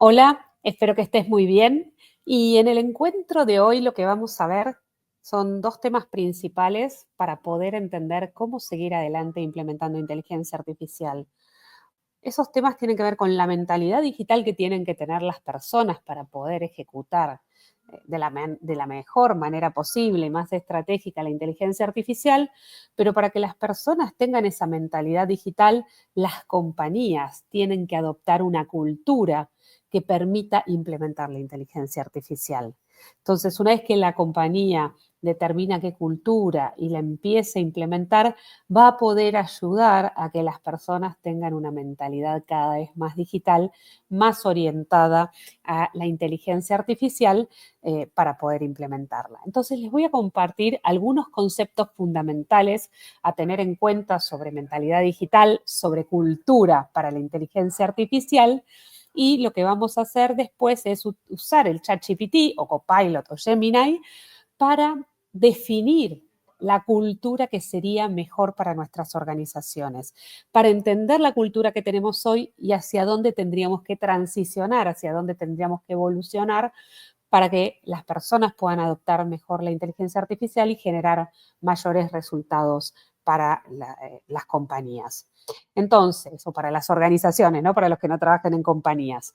Hola, espero que estés muy bien. Y en el encuentro de hoy lo que vamos a ver son dos temas principales para poder entender cómo seguir adelante implementando inteligencia artificial. Esos temas tienen que ver con la mentalidad digital que tienen que tener las personas para poder ejecutar de la mejor manera posible y más estratégica la inteligencia artificial, pero para que las personas tengan esa mentalidad digital, las compañías tienen que adoptar una cultura que permita implementar la inteligencia artificial. Entonces, una vez que la compañía determina qué cultura y la empiece a implementar, va a poder ayudar a que las personas tengan una mentalidad cada vez más digital, más orientada a la inteligencia artificial para poder implementarla. Entonces, les voy a compartir algunos conceptos fundamentales a tener en cuenta sobre mentalidad digital, sobre cultura para la inteligencia artificial. Y lo que vamos a hacer después es usar el ChatGPT o Copilot o Gemini para definir la cultura que sería mejor para nuestras organizaciones, para entender la cultura que tenemos hoy y hacia dónde tendríamos que transicionar, hacia dónde tendríamos que evolucionar para que las personas puedan adoptar mejor la inteligencia artificial y generar mayores resultados para las compañías. Entonces, o para las organizaciones, ¿no? Para los que no trabajan en compañías.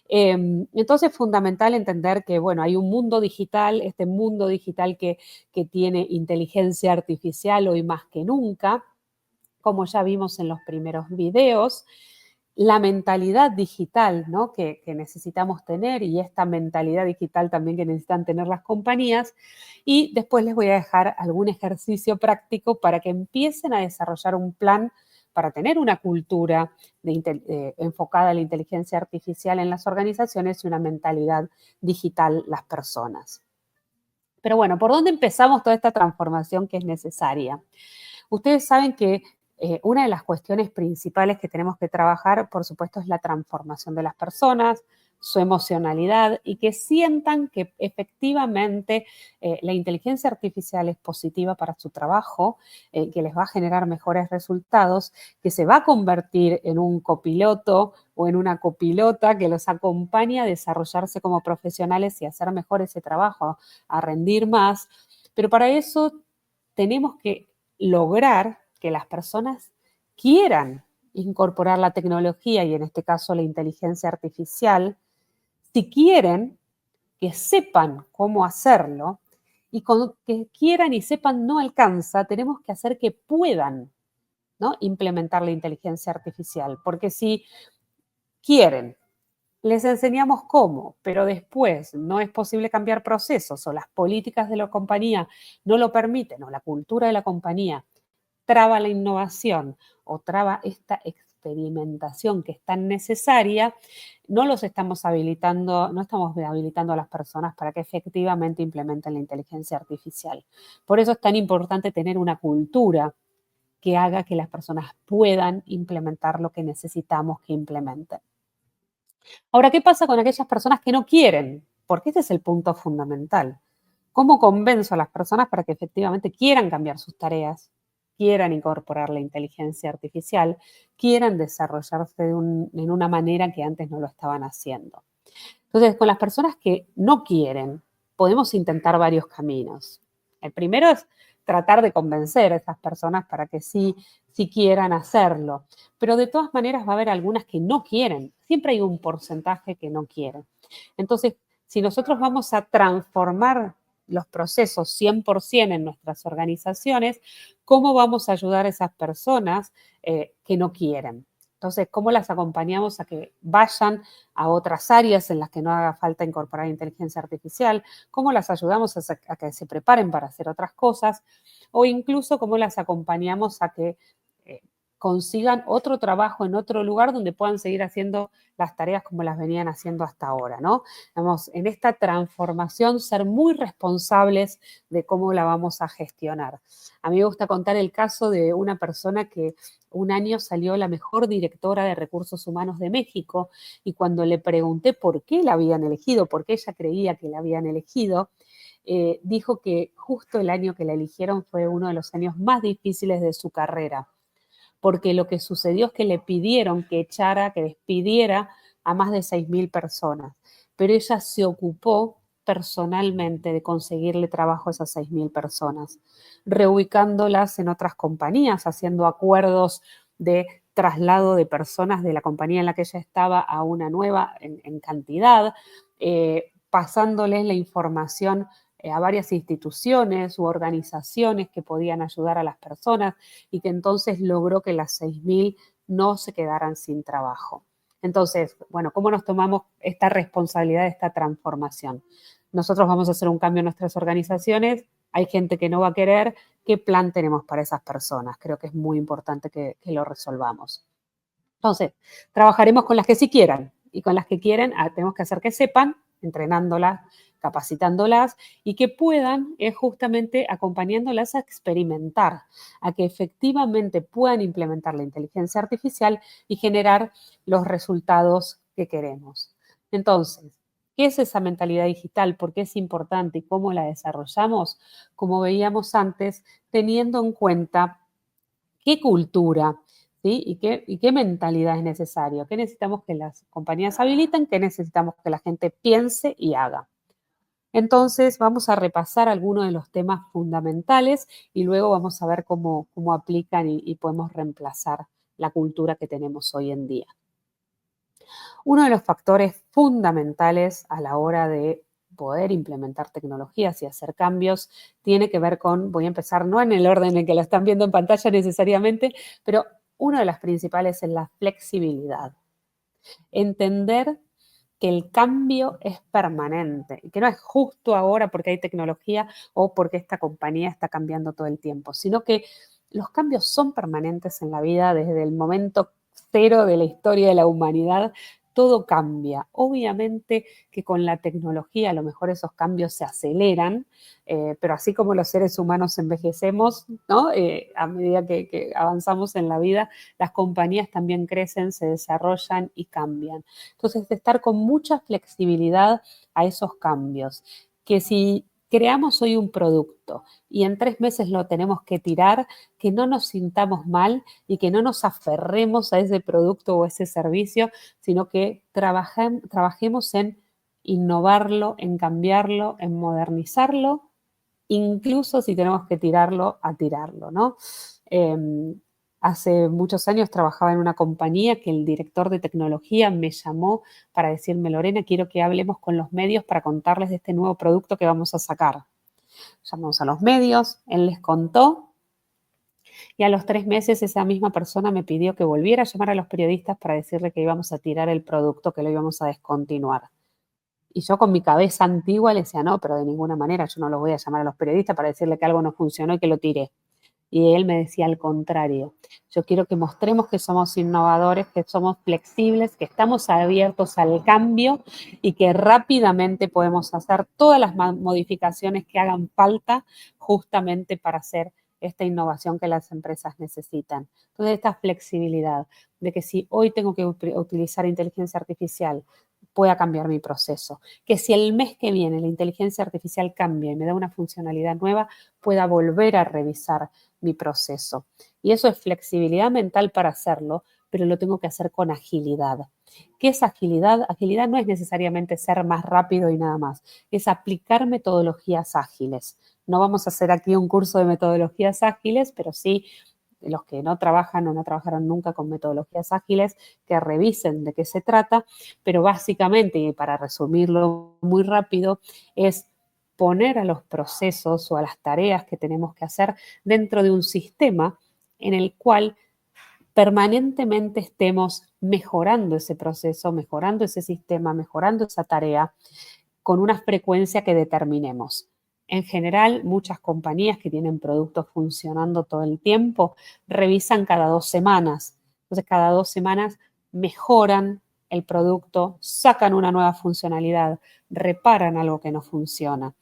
Entonces, es fundamental entender que, bueno, hay un mundo digital, este mundo digital que tiene inteligencia artificial hoy más que nunca, como ya vimos en los primeros videos, la mentalidad digital, ¿no? que necesitamos tener y esta mentalidad digital también que necesitan tener las compañías. Y después les voy a dejar algún ejercicio práctico para que empiecen a desarrollar un plan para tener una cultura enfocada a la inteligencia artificial en las organizaciones y una mentalidad digital las personas. Pero bueno, ¿por dónde empezamos toda esta transformación que es necesaria? Ustedes saben que una de las cuestiones principales que tenemos que trabajar, por supuesto, es la transformación de las personas, su emocionalidad y que sientan que efectivamente la inteligencia artificial es positiva para su trabajo, que les va a generar mejores resultados, que se va a convertir en un copiloto o en una copilota que los acompaña a desarrollarse como profesionales y hacer mejor ese trabajo, a rendir más. Pero para eso tenemos que lograr que las personas quieran incorporar la tecnología y en este caso la inteligencia artificial, si quieren que sepan cómo hacerlo y con que quieran y sepan no alcanza, tenemos que hacer que puedan, ¿no? Implementar la inteligencia artificial, porque si quieren, les enseñamos cómo, pero después no es posible cambiar procesos o las políticas de la compañía no lo permiten o la cultura de la compañía traba la innovación o traba esta experimentación que es tan necesaria, no estamos habilitando a las personas para que efectivamente implementen la inteligencia artificial. Por eso es tan importante tener una cultura que haga que las personas puedan implementar lo que necesitamos que implementen. Ahora, ¿qué pasa con aquellas personas que no quieren? Porque ese es el punto fundamental. ¿Cómo convenzo a las personas para que efectivamente quieran cambiar sus tareas, quieran incorporar la inteligencia artificial, quieran desarrollarse en una manera que antes no lo estaban haciendo? Entonces, con las personas que no quieren, podemos intentar varios caminos. El primero es tratar de convencer a esas personas para que sí quieran hacerlo. Pero de todas maneras va a haber algunas que no quieren. Siempre hay un porcentaje que no quieren. Entonces, si nosotros vamos a transformar los procesos 100% en nuestras organizaciones, ¿cómo vamos a ayudar a esas personas que no quieren? Entonces, ¿cómo las acompañamos a que vayan a otras áreas en las que no haga falta incorporar inteligencia artificial? ¿Cómo las ayudamos a que se preparen para hacer otras cosas? O incluso cómo las acompañamos a que consigan otro trabajo en otro lugar donde puedan seguir haciendo las tareas como las venían haciendo hasta ahora, ¿no? Vamos, en esta transformación, ser muy responsables de cómo la vamos a gestionar. A mí me gusta contar el caso de una persona que un año salió la mejor directora de recursos humanos de México y cuando le pregunté por qué la habían elegido, por qué ella creía que la habían elegido, dijo que justo el año que la eligieron fue uno de los años más difíciles de su carrera, porque lo que sucedió es que le pidieron que echara, que despidiera a más de 6.000 personas, pero ella se ocupó personalmente de conseguirle trabajo a esas 6.000 personas, reubicándolas en otras compañías, haciendo acuerdos de traslado de personas de la compañía en la que ella estaba a una nueva en cantidad, pasándoles la información a varias instituciones u organizaciones que podían ayudar a las personas y que entonces logró que las 6.000 no se quedaran sin trabajo. Entonces, bueno, ¿cómo nos tomamos esta responsabilidad de esta transformación? Nosotros vamos a hacer un cambio en nuestras organizaciones, hay gente que no va a querer, ¿qué plan tenemos para esas personas? Creo que es muy importante que lo resolvamos. Entonces, trabajaremos con las que sí quieran y con las que quieren tenemos que hacer que sepan, entrenándolas, capacitándolas y que puedan justamente acompañándolas a experimentar, a que efectivamente puedan implementar la inteligencia artificial y generar los resultados que queremos. Entonces, ¿qué es esa mentalidad digital? ¿Por qué es importante y cómo la desarrollamos? Como veíamos antes, teniendo en cuenta qué cultura, ¿sí? ¿Y qué mentalidad es necesario? ¿Qué necesitamos que las compañías habiliten? ¿Qué necesitamos que la gente piense y haga? Entonces, vamos a repasar algunos de los temas fundamentales y luego vamos a ver cómo aplican y podemos reemplazar la cultura que tenemos hoy en día. Uno de los factores fundamentales a la hora de poder implementar tecnologías y hacer cambios tiene que ver con, voy a empezar no en el orden en que lo están viendo en pantalla necesariamente, pero una de las principales es la flexibilidad. Entender que el cambio es permanente y que no es justo ahora porque hay tecnología o porque esta compañía está cambiando todo el tiempo, sino que los cambios son permanentes en la vida desde el momento cero de la historia de la humanidad. Todo cambia. Obviamente que con la tecnología a lo mejor esos cambios se aceleran, pero así como los seres humanos envejecemos, ¿no? A medida que avanzamos en la vida, las compañías también crecen, se desarrollan y cambian. Entonces, de estar con mucha flexibilidad a esos cambios. Que si creamos hoy un producto y en 3 meses lo tenemos que tirar, que no nos sintamos mal y que no nos aferremos a ese producto o ese servicio, sino que trabajemos en innovarlo, en cambiarlo, en modernizarlo, incluso si tenemos que tirarlo, a tirarlo, ¿no? Hace muchos años trabajaba en una compañía que el director de tecnología me llamó para decirme, Lorena, quiero que hablemos con los medios para contarles de este nuevo producto que vamos a sacar. Llamamos a los medios, él les contó y a los 3 meses esa misma persona me pidió que volviera a llamar a los periodistas para decirle que íbamos a tirar el producto, que lo íbamos a descontinuar. Y yo con mi cabeza antigua le decía, no, pero de ninguna manera yo no los voy a llamar a los periodistas para decirle que algo no funcionó y que lo tiré. Y él me decía al contrario, yo quiero que mostremos que somos innovadores, que somos flexibles, que estamos abiertos al cambio y que rápidamente podemos hacer todas las modificaciones que hagan falta justamente para hacer esta innovación que las empresas necesitan. Entonces, esta flexibilidad de que si hoy tengo que utilizar inteligencia artificial, pueda cambiar mi proceso. Que si el mes que viene la inteligencia artificial cambia y me da una funcionalidad nueva, pueda volver a revisar mi proceso. Y eso es flexibilidad mental para hacerlo, pero lo tengo que hacer con agilidad. ¿Qué es agilidad? Agilidad no es necesariamente ser más rápido y nada más, es aplicar metodologías ágiles. No vamos a hacer aquí un curso de metodologías ágiles, pero sí los que no trabajan o no trabajaron nunca con metodologías ágiles, que revisen de qué se trata, pero básicamente, y para resumirlo muy rápido, es poner a los procesos o a las tareas que tenemos que hacer dentro de un sistema en el cual permanentemente estemos mejorando ese proceso, mejorando ese sistema, mejorando esa tarea con una frecuencia que determinemos. En general, muchas compañías que tienen productos funcionando todo el tiempo revisan cada 2 semanas. Entonces, cada 2 semanas mejoran el producto, sacan una nueva funcionalidad, reparan algo que no funciona.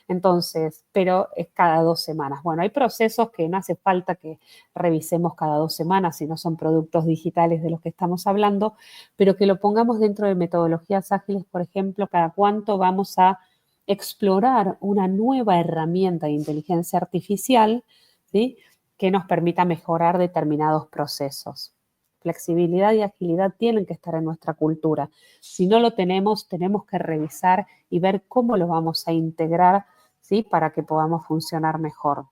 Entonces, pero es cada 2 semanas. Bueno, hay procesos que no hace falta que revisemos cada 2 semanas si no son productos digitales de los que estamos hablando, pero que lo pongamos dentro de metodologías ágiles, por ejemplo, cada cuánto vamos a explorar una nueva herramienta de inteligencia artificial, ¿sí?, que nos permita mejorar determinados procesos. Flexibilidad y agilidad tienen que estar en nuestra cultura. Si no lo tenemos, tenemos que revisar y ver cómo lo vamos a integrar, ¿sí?, para que podamos funcionar mejor.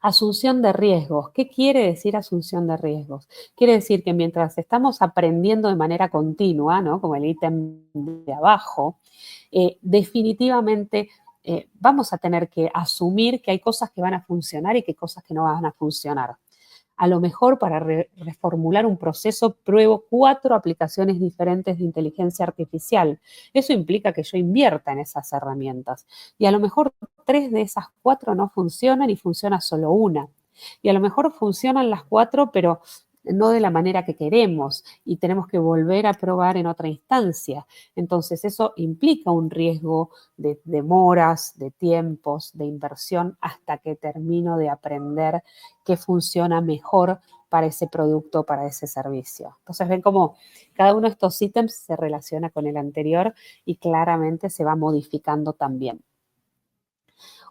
Asunción de riesgos. ¿Qué quiere decir asunción de riesgos? Quiere decir que mientras estamos aprendiendo de manera continua, ¿no?, como el ítem de abajo, definitivamente vamos a tener que asumir que hay cosas que van a funcionar y que hay cosas que no van a funcionar. A lo mejor para reformular un proceso pruebo 4 aplicaciones diferentes de inteligencia artificial. Eso implica que yo invierta en esas herramientas. Y a lo mejor 3 de esas 4 no funcionan y funciona solo una. Y a lo mejor funcionan las 4, pero no de la manera que queremos y tenemos que volver a probar en otra instancia. Entonces eso implica un riesgo de demoras, de tiempos, de inversión hasta que termino de aprender qué funciona mejor para ese producto, para ese servicio. Entonces ven cómo cada uno de estos ítems se relaciona con el anterior y claramente se va modificando también.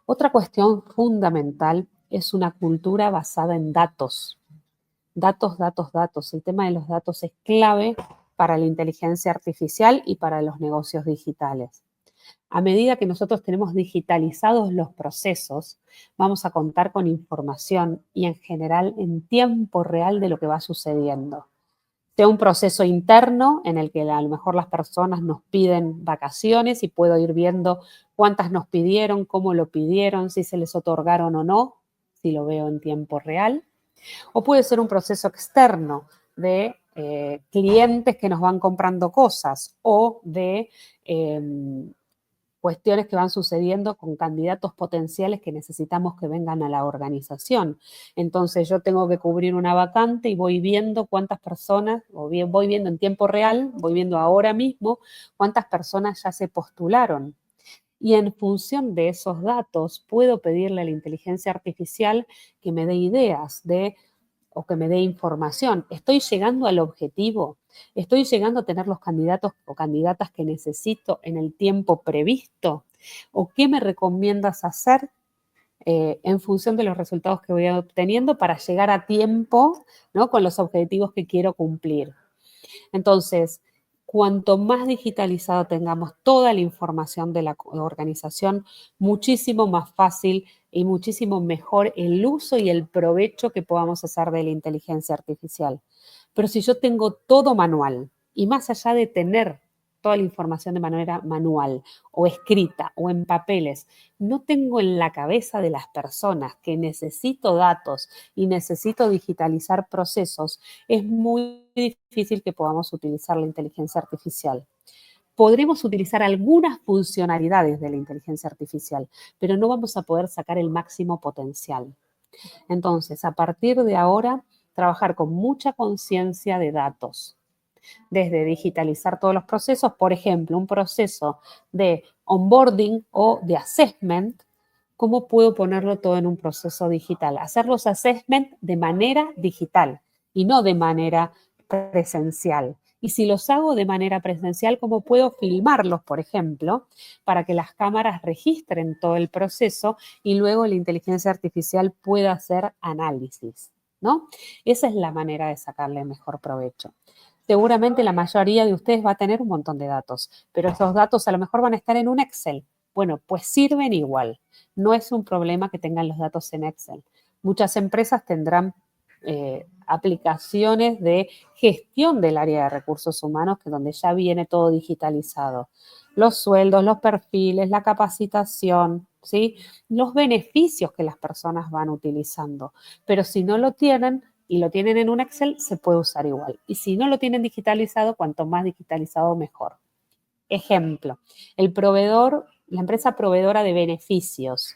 Otra cuestión fundamental es una cultura basada en datos. Datos, datos, datos. El tema de los datos es clave para la inteligencia artificial y para los negocios digitales. A medida que nosotros tenemos digitalizados los procesos, vamos a contar con información y en general en tiempo real de lo que va sucediendo. Sea un proceso interno en el que a lo mejor las personas nos piden vacaciones y puedo ir viendo cuántas nos pidieron, cómo lo pidieron, si se les otorgaron o no, si lo veo en tiempo real. O puede ser un proceso externo de clientes que nos van comprando cosas o de cuestiones que van sucediendo con candidatos potenciales que necesitamos que vengan a la organización. Entonces yo tengo que cubrir una vacante y voy viendo cuántas personas, o bien voy viendo en tiempo real, voy viendo ahora mismo cuántas personas ya se postularon. Y en función de esos datos puedo pedirle a la inteligencia artificial que me dé ideas o que me dé información. ¿Estoy llegando al objetivo? ¿Estoy llegando a tener los candidatos o candidatas que necesito en el tiempo previsto? ¿O qué me recomiendas hacer en función de los resultados que voy obteniendo para llegar a tiempo, ¿no?, con los objetivos que quiero cumplir? Entonces, cuanto más digitalizado tengamos toda la información de la organización, muchísimo más fácil y muchísimo mejor el uso y el provecho que podamos hacer de la inteligencia artificial. Pero si yo tengo todo manual y más allá de tener toda la información de manera manual o escrita o en papeles, no tengo en la cabeza de las personas que necesito datos y necesito digitalizar procesos, es muy difícil que podamos utilizar la inteligencia artificial. Podremos utilizar algunas funcionalidades de la inteligencia artificial, pero no vamos a poder sacar el máximo potencial. Entonces, a partir de ahora, trabajar con mucha conciencia de datos, desde digitalizar todos los procesos, por ejemplo, un proceso de onboarding o de assessment, ¿cómo puedo ponerlo todo en un proceso digital? Hacer los assessment de manera digital y no de manera presencial. Y si los hago de manera presencial, ¿cómo puedo filmarlos, por ejemplo, para que las cámaras registren todo el proceso y luego la inteligencia artificial pueda hacer análisis, ¿no? Esa es la manera de sacarle mejor provecho. Seguramente la mayoría de ustedes va a tener un montón de datos, pero esos datos a lo mejor van a estar en un Excel. Bueno, pues sirven igual. No es un problema que tengan los datos en Excel. Muchas empresas tendrán aplicaciones de gestión del área de recursos humanos, que donde ya viene todo digitalizado. Los sueldos, los perfiles, la capacitación, ¿sí?, los beneficios que las personas van utilizando. Pero si no lo tienen y lo tienen en un Excel, se puede usar igual. Y si no lo tienen digitalizado, cuanto más digitalizado, mejor. Ejemplo, el proveedor la empresa proveedora de beneficios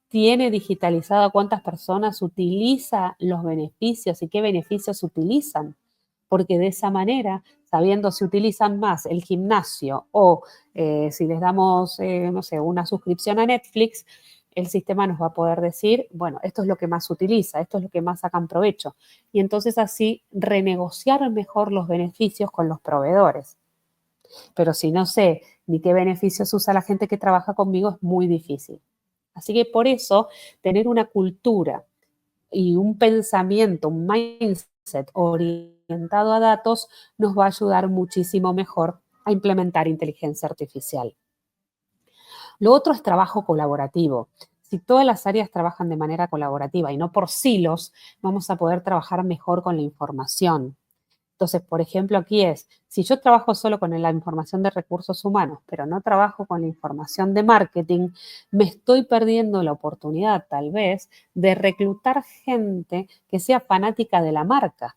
tiene digitalizado a cuántas personas utiliza los beneficios y qué beneficios utilizan, porque de esa manera, sabiendo si utilizan más el gimnasio o si les damos, no sé, una suscripción a Netflix, el sistema nos va a poder decir, bueno, esto es lo que más utiliza, esto es lo que más sacan provecho. Y entonces así renegociar mejor los beneficios con los proveedores. Pero si no sé ni qué beneficios usa la gente que trabaja conmigo, es muy difícil. Así que por eso, tener una cultura y un pensamiento, un mindset orientado a datos nos va a ayudar muchísimo mejor a implementar inteligencia artificial. Lo otro es trabajo colaborativo. Si todas las áreas trabajan de manera colaborativa y no por silos, vamos a poder trabajar mejor con la información. Entonces, por ejemplo, aquí es, si yo trabajo solo con la información de recursos humanos, pero no trabajo con la información de marketing, me estoy perdiendo la oportunidad, tal vez, de reclutar gente que sea fanática de la marca.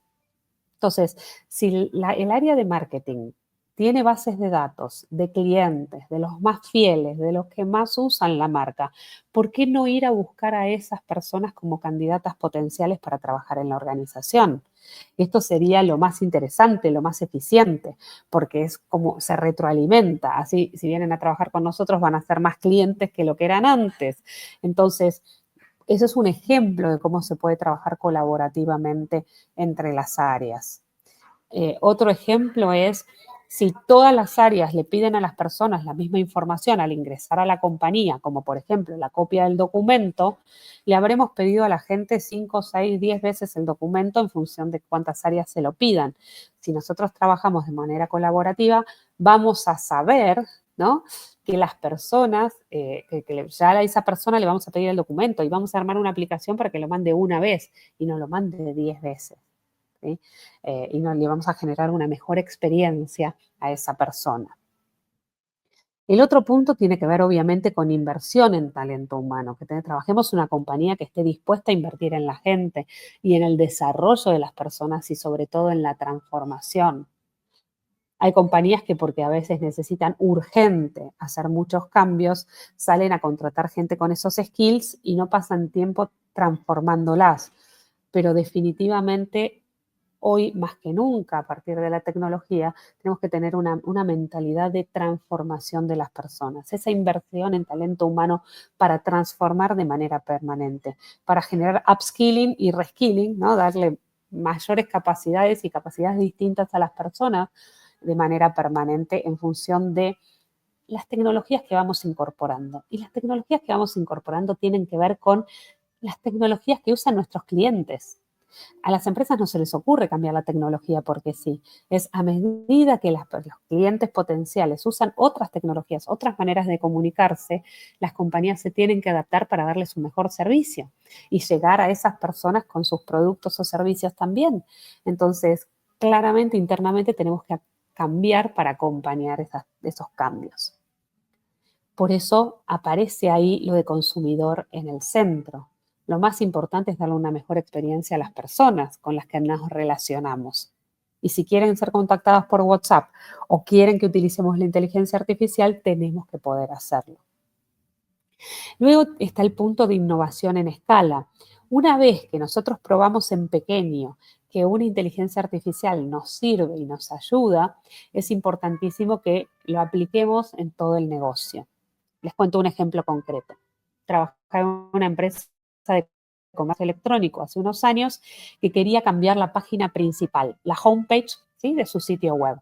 Entonces, si el área de marketing tiene bases de datos de clientes, de los más fieles, de los que más usan la marca, ¿por qué no ir a buscar a esas personas como candidatas potenciales para trabajar en la organización? Esto sería lo más interesante, lo más eficiente, porque es como se retroalimenta. Así, si vienen a trabajar con nosotros, van a ser más clientes que lo que eran antes. Entonces, eso es un ejemplo de cómo se puede trabajar colaborativamente entre las áreas. Otro ejemplo es si todas las áreas le piden a las personas la misma información al ingresar a la compañía, como por ejemplo la copia del documento, le habremos pedido a la gente 5, 6, 10 veces el documento en función de cuántas áreas se lo pidan. Si nosotros trabajamos de manera colaborativa, vamos a saber, ¿no?, que las personas, ya a esa persona le vamos a pedir el documento y vamos a armar una aplicación para que lo mande una vez y no lo mande 10 veces. ¿Sí? Y le vamos a generar una mejor experiencia a esa persona. El otro punto tiene que ver obviamente con inversión en talento humano, que trabajemos en una compañía que esté dispuesta a invertir en la gente y en el desarrollo de las personas y sobre todo en la transformación. Hay compañías que porque a veces necesitan urgente hacer muchos cambios, salen a contratar gente con esos skills y no pasan tiempo transformándolas. Pero definitivamente hoy más que nunca, a partir de la tecnología, tenemos que tener una mentalidad de transformación de las personas, esa inversión en talento humano para transformar de manera permanente, para generar upskilling y reskilling, ¿no? Darle mayores capacidades y capacidades distintas a las personas de manera permanente en función de las tecnologías que vamos incorporando. Y las tecnologías que vamos incorporando tienen que ver con las tecnologías que usan nuestros clientes. A las empresas no se les ocurre cambiar la tecnología porque sí. Es a medida que los clientes potenciales usan otras tecnologías, otras maneras de comunicarse, las compañías se tienen que adaptar para darles un mejor servicio y llegar a esas personas con sus productos o servicios también. Entonces, claramente, internamente tenemos que cambiar para acompañar esos cambios. Por eso aparece ahí lo de consumidor en el centro. Lo más importante es darle una mejor experiencia a las personas con las que nos relacionamos. Y si quieren ser contactadas por WhatsApp o quieren que utilicemos la inteligencia artificial, tenemos que poder hacerlo. Luego está el punto de innovación en escala. Una vez que nosotros probamos en pequeño que una inteligencia artificial nos sirve y nos ayuda, es importantísimo que lo apliquemos en todo el negocio. Les cuento un ejemplo concreto. Trabajaba en una empresa de comercio electrónico hace unos años que quería cambiar la página principal, la homepage, ¿sí?, de su sitio web.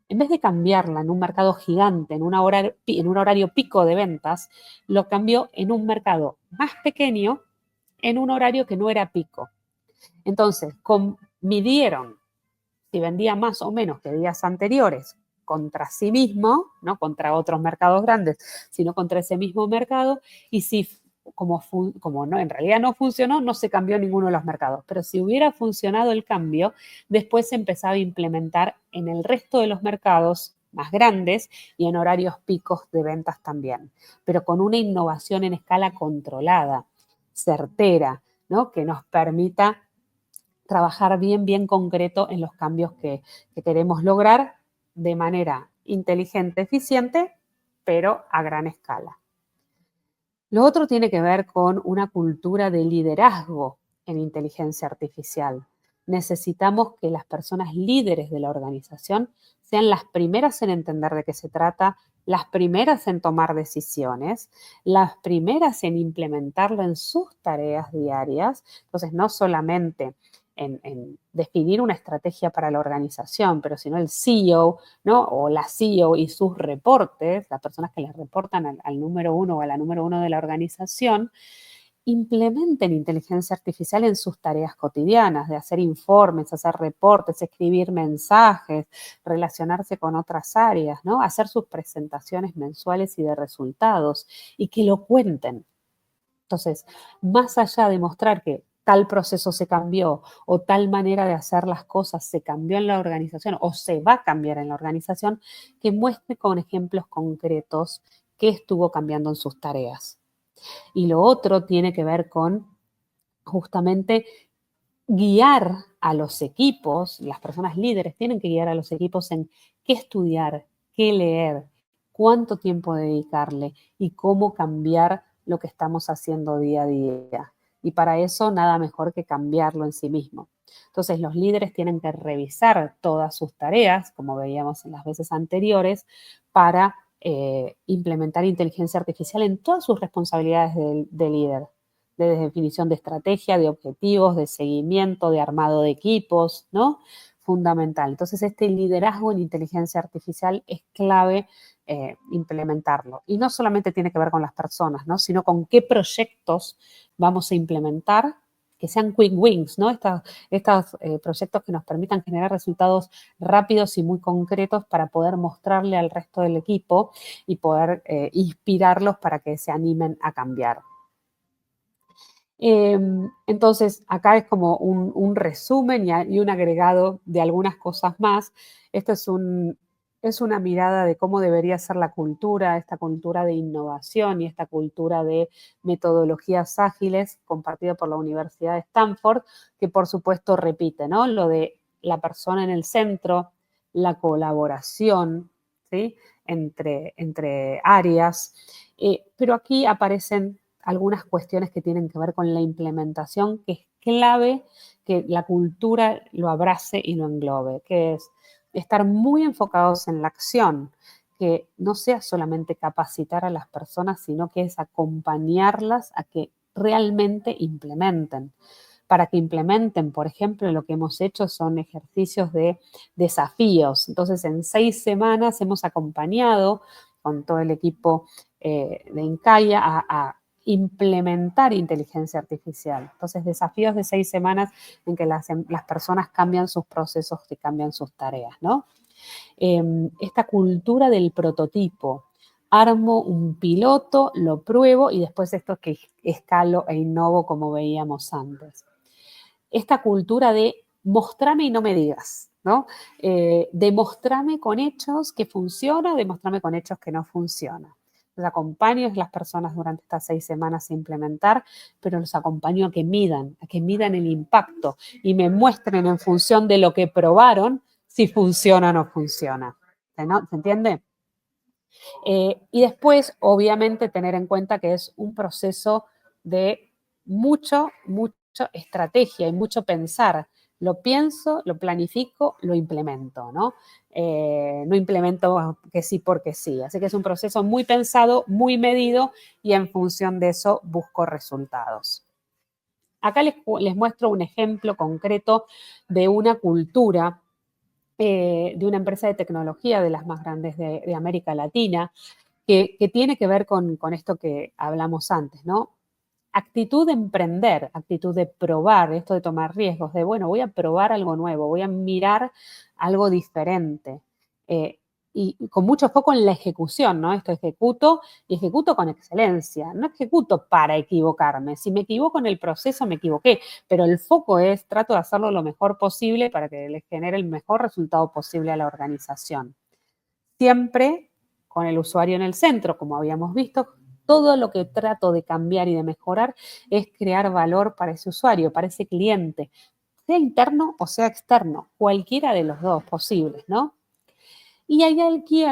En vez de cambiarla en un mercado gigante, en un horario pico de ventas, lo cambió en un mercado más pequeño, en un horario que no era pico. Entonces, midieron si vendía más o menos que días anteriores contra sí mismo, no contra otros mercados grandes, sino contra ese mismo mercado, y si como no, en realidad no funcionó, no se cambió ninguno de los mercados. Pero si hubiera funcionado el cambio, después se empezaba a implementar en el resto de los mercados más grandes y en horarios picos de ventas también, pero con una innovación en escala controlada, certera, ¿no?, que nos permita trabajar bien concreto en los cambios que queremos lograr de manera inteligente, eficiente pero a gran escala. Lo otro tiene que ver con una cultura de liderazgo en inteligencia artificial. Necesitamos que las personas líderes de la organización sean las primeras en entender de qué se trata, las primeras en tomar decisiones, las primeras en implementarlo en sus tareas diarias. Entonces, no solamente en definir una estrategia para la organización, pero sino el CEO, ¿no? O la CEO y sus reportes, las personas que les reportan al número uno o a la número uno de la organización, implementen inteligencia artificial en sus tareas cotidianas, de hacer informes, hacer reportes, escribir mensajes, relacionarse con otras áreas, ¿no? Hacer sus presentaciones mensuales y de resultados y que lo cuenten. Entonces, más allá de mostrar que tal proceso se cambió o tal manera de hacer las cosas se cambió en la organización o se va a cambiar en la organización, que muestre con ejemplos concretos qué estuvo cambiando en sus tareas. Y lo otro tiene que ver con justamente guiar a los equipos, las personas líderes tienen que guiar a los equipos en qué estudiar, qué leer, cuánto tiempo dedicarle y cómo cambiar lo que estamos haciendo día a día. Y para eso nada mejor que cambiarlo en sí mismo. Entonces los líderes tienen que revisar todas sus tareas, como veíamos en las veces anteriores, para implementar inteligencia artificial en todas sus responsabilidades de líder, de definición de estrategia, de objetivos, de seguimiento, de armado de equipos, ¿no? Fundamental. Entonces, este liderazgo en inteligencia artificial es clave implementarlo. Y no solamente tiene que ver con las personas, ¿no? Sino con qué proyectos vamos a implementar que sean quick wins, ¿no? Estos proyectos que nos permitan generar resultados rápidos y muy concretos para poder mostrarle al resto del equipo y poder inspirarlos para que se animen a cambiar. Entonces, acá es como un resumen y un agregado de algunas cosas más. Esto es una mirada de cómo debería ser la cultura, esta cultura de innovación y esta cultura de metodologías ágiles compartida por la Universidad de Stanford, que por supuesto repite, ¿no? Lo de la persona en el centro, la colaboración, ¿sí? Entre áreas. Pero aquí aparecen algunas cuestiones que tienen que ver con la implementación, que es clave que la cultura lo abrace y lo englobe, que es estar muy enfocados en la acción, que no sea solamente capacitar a las personas, sino que es acompañarlas a que realmente implementen. Para que implementen, por ejemplo, lo que hemos hecho son ejercicios de desafíos. Entonces, en 6 semanas hemos acompañado con todo el equipo de Incaya a implementar inteligencia artificial. Entonces, desafíos de 6 semanas en que las personas cambian sus procesos y cambian sus tareas, ¿no? Esta cultura del prototipo. Armo un piloto, lo pruebo y después esto que escalo e innovo como veíamos antes. Esta cultura de mostrame y no me digas, ¿no? Demostrame con hechos que funciona, demostrame con hechos que no funciona. Los acompaño a las personas durante estas 6 semanas a implementar, pero los acompaño a que midan el impacto y me muestren en función de lo que probaron si funciona o no funciona. ¿Se entiende? Y después, obviamente, tener en cuenta que es un proceso de mucha estrategia y mucho pensar. Lo pienso, lo planifico, lo implemento, ¿no? No implemento que sí porque sí. Así que es un proceso muy pensado, muy medido y en función de eso busco resultados. Acá les muestro un ejemplo concreto de una cultura de una empresa de tecnología de las más grandes de América Latina, que tiene que ver con esto que hablamos antes, ¿no? Actitud de emprender, actitud de probar, esto de tomar riesgos, de, bueno, voy a probar algo nuevo, voy a mirar algo diferente. Y con mucho foco en la ejecución, ¿no? Esto ejecuto y ejecuto con excelencia. No ejecuto para equivocarme. Si me equivoco en el proceso, me equivoqué. Pero el foco es, trato de hacerlo lo mejor posible para que les genere el mejor resultado posible a la organización. Siempre con el usuario en el centro, como habíamos visto, todo lo que trato de cambiar y de mejorar es crear valor para ese usuario, para ese cliente, sea interno o sea externo, cualquiera de los dos posibles, ¿no? Y hay aquí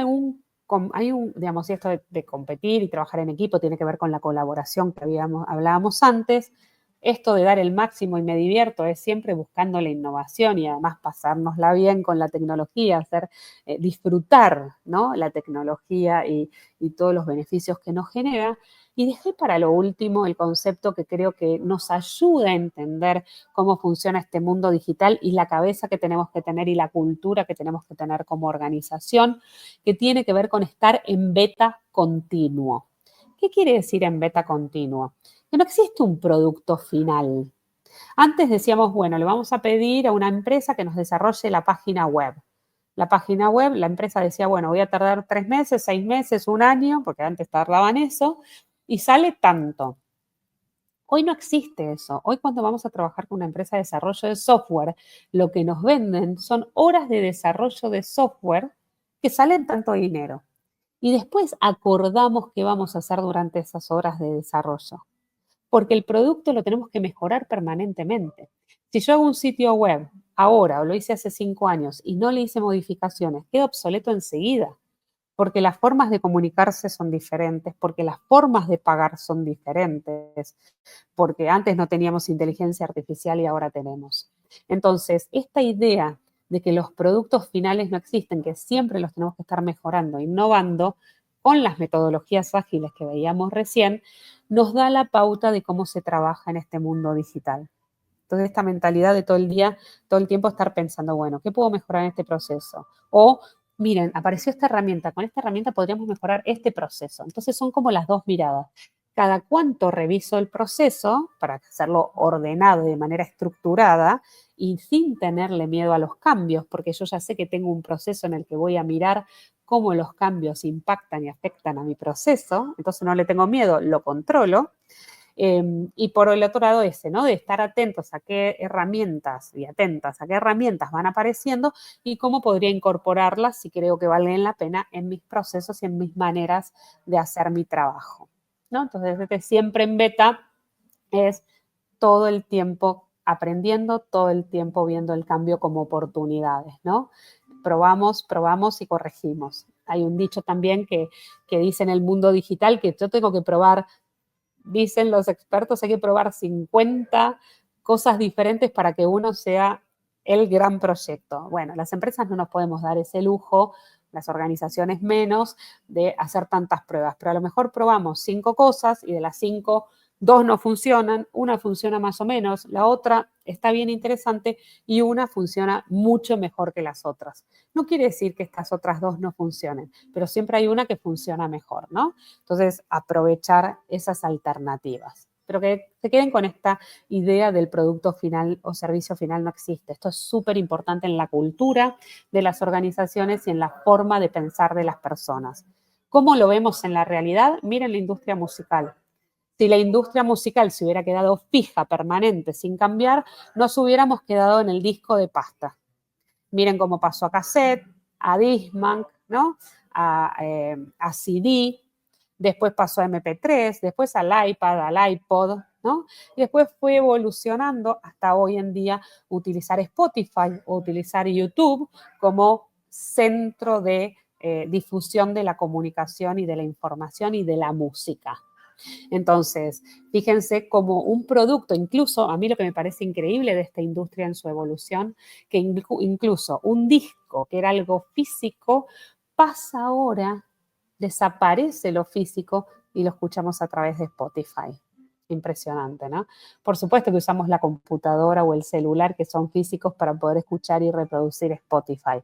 digamos, esto de competir y trabajar en equipo tiene que ver con la colaboración que hablábamos antes. Esto de dar el máximo y me divierto es siempre buscando la innovación y además pasárnosla bien con la tecnología, disfrutar, ¿no? La tecnología y todos los beneficios que nos genera. Y dejé para lo último el concepto que creo que nos ayuda a entender cómo funciona este mundo digital y la cabeza que tenemos que tener y la cultura que tenemos que tener como organización, que tiene que ver con estar en beta continuo. ¿Qué quiere decir en beta continuo? Que no existe un producto final. Antes decíamos, bueno, le vamos a pedir a una empresa que nos desarrolle la página web. La página web, la empresa decía, bueno, voy a tardar 3 meses, 6 meses, un año, porque antes tardaban eso, y sale tanto. Hoy no existe eso. Hoy cuando vamos a trabajar con una empresa de desarrollo de software, lo que nos venden son horas de desarrollo de software que salen tanto dinero. Y después acordamos qué vamos a hacer durante esas horas de desarrollo. Porque el producto lo tenemos que mejorar permanentemente. Si yo hago un sitio web ahora o lo hice hace 5 años y no le hice modificaciones, queda obsoleto enseguida porque las formas de comunicarse son diferentes, porque las formas de pagar son diferentes, porque antes no teníamos inteligencia artificial y ahora tenemos. Entonces, esta idea de que los productos finales no existen, que siempre los tenemos que estar mejorando, innovando con las metodologías ágiles que veíamos recién, nos da la pauta de cómo se trabaja en este mundo digital. Entonces, esta mentalidad de todo el día, todo el tiempo estar pensando, bueno, ¿qué puedo mejorar en este proceso? O, miren, apareció esta herramienta, con esta herramienta podríamos mejorar este proceso. Entonces, son como las dos miradas. Cada cuánto reviso el proceso para hacerlo ordenado y de manera estructurada y sin tenerle miedo a los cambios, porque yo ya sé que tengo un proceso en el que voy a mirar cómo los cambios impactan y afectan a mi proceso, entonces no le tengo miedo, lo controlo. Y por el otro lado ese, ¿no? De estar atentos a qué herramientas y atentas a qué herramientas van apareciendo y cómo podría incorporarlas si creo que valen la pena en mis procesos y en mis maneras de hacer mi trabajo, ¿no? Entonces, este siempre en beta es todo el tiempo aprendiendo, todo el tiempo viendo el cambio como oportunidades, ¿no? Probamos, probamos y corregimos. Hay un dicho también que dice en el mundo digital que yo tengo que probar. Dicen los expertos, hay que probar 50 cosas diferentes para que uno sea el gran proyecto. Bueno, las empresas no nos podemos dar ese lujo, las organizaciones menos, de hacer tantas pruebas, pero a lo mejor probamos 5 cosas y de las 5, 2 no funcionan, una funciona más o menos, la otra está bien interesante y una funciona mucho mejor que las otras. No quiere decir que estas otras 2 no funcionen, pero siempre hay una que funciona mejor, ¿no? Entonces, aprovechar esas alternativas. Pero que se queden con esta idea del producto final o servicio final no existe. Esto es súper importante en la cultura de las organizaciones y en la forma de pensar de las personas. ¿Cómo lo vemos en la realidad? Miren la industria musical. Si la industria musical se hubiera quedado fija, permanente, sin cambiar, nos hubiéramos quedado en el disco de pasta. Miren cómo pasó a cassette, a Discman, ¿no? A CD, después pasó a MP3, después al iPad, al iPod, ¿no? Y después fue evolucionando hasta hoy en día utilizar Spotify o utilizar YouTube como centro de difusión de la comunicación y de la información y de la música. Entonces, fíjense como un producto, incluso a mí lo que me parece increíble de esta industria en su evolución, que incluso un disco que era algo físico, pasa ahora, desaparece lo físico y lo escuchamos a través de Spotify. Impresionante, ¿no? Por supuesto que usamos la computadora o el celular que son físicos para poder escuchar y reproducir Spotify,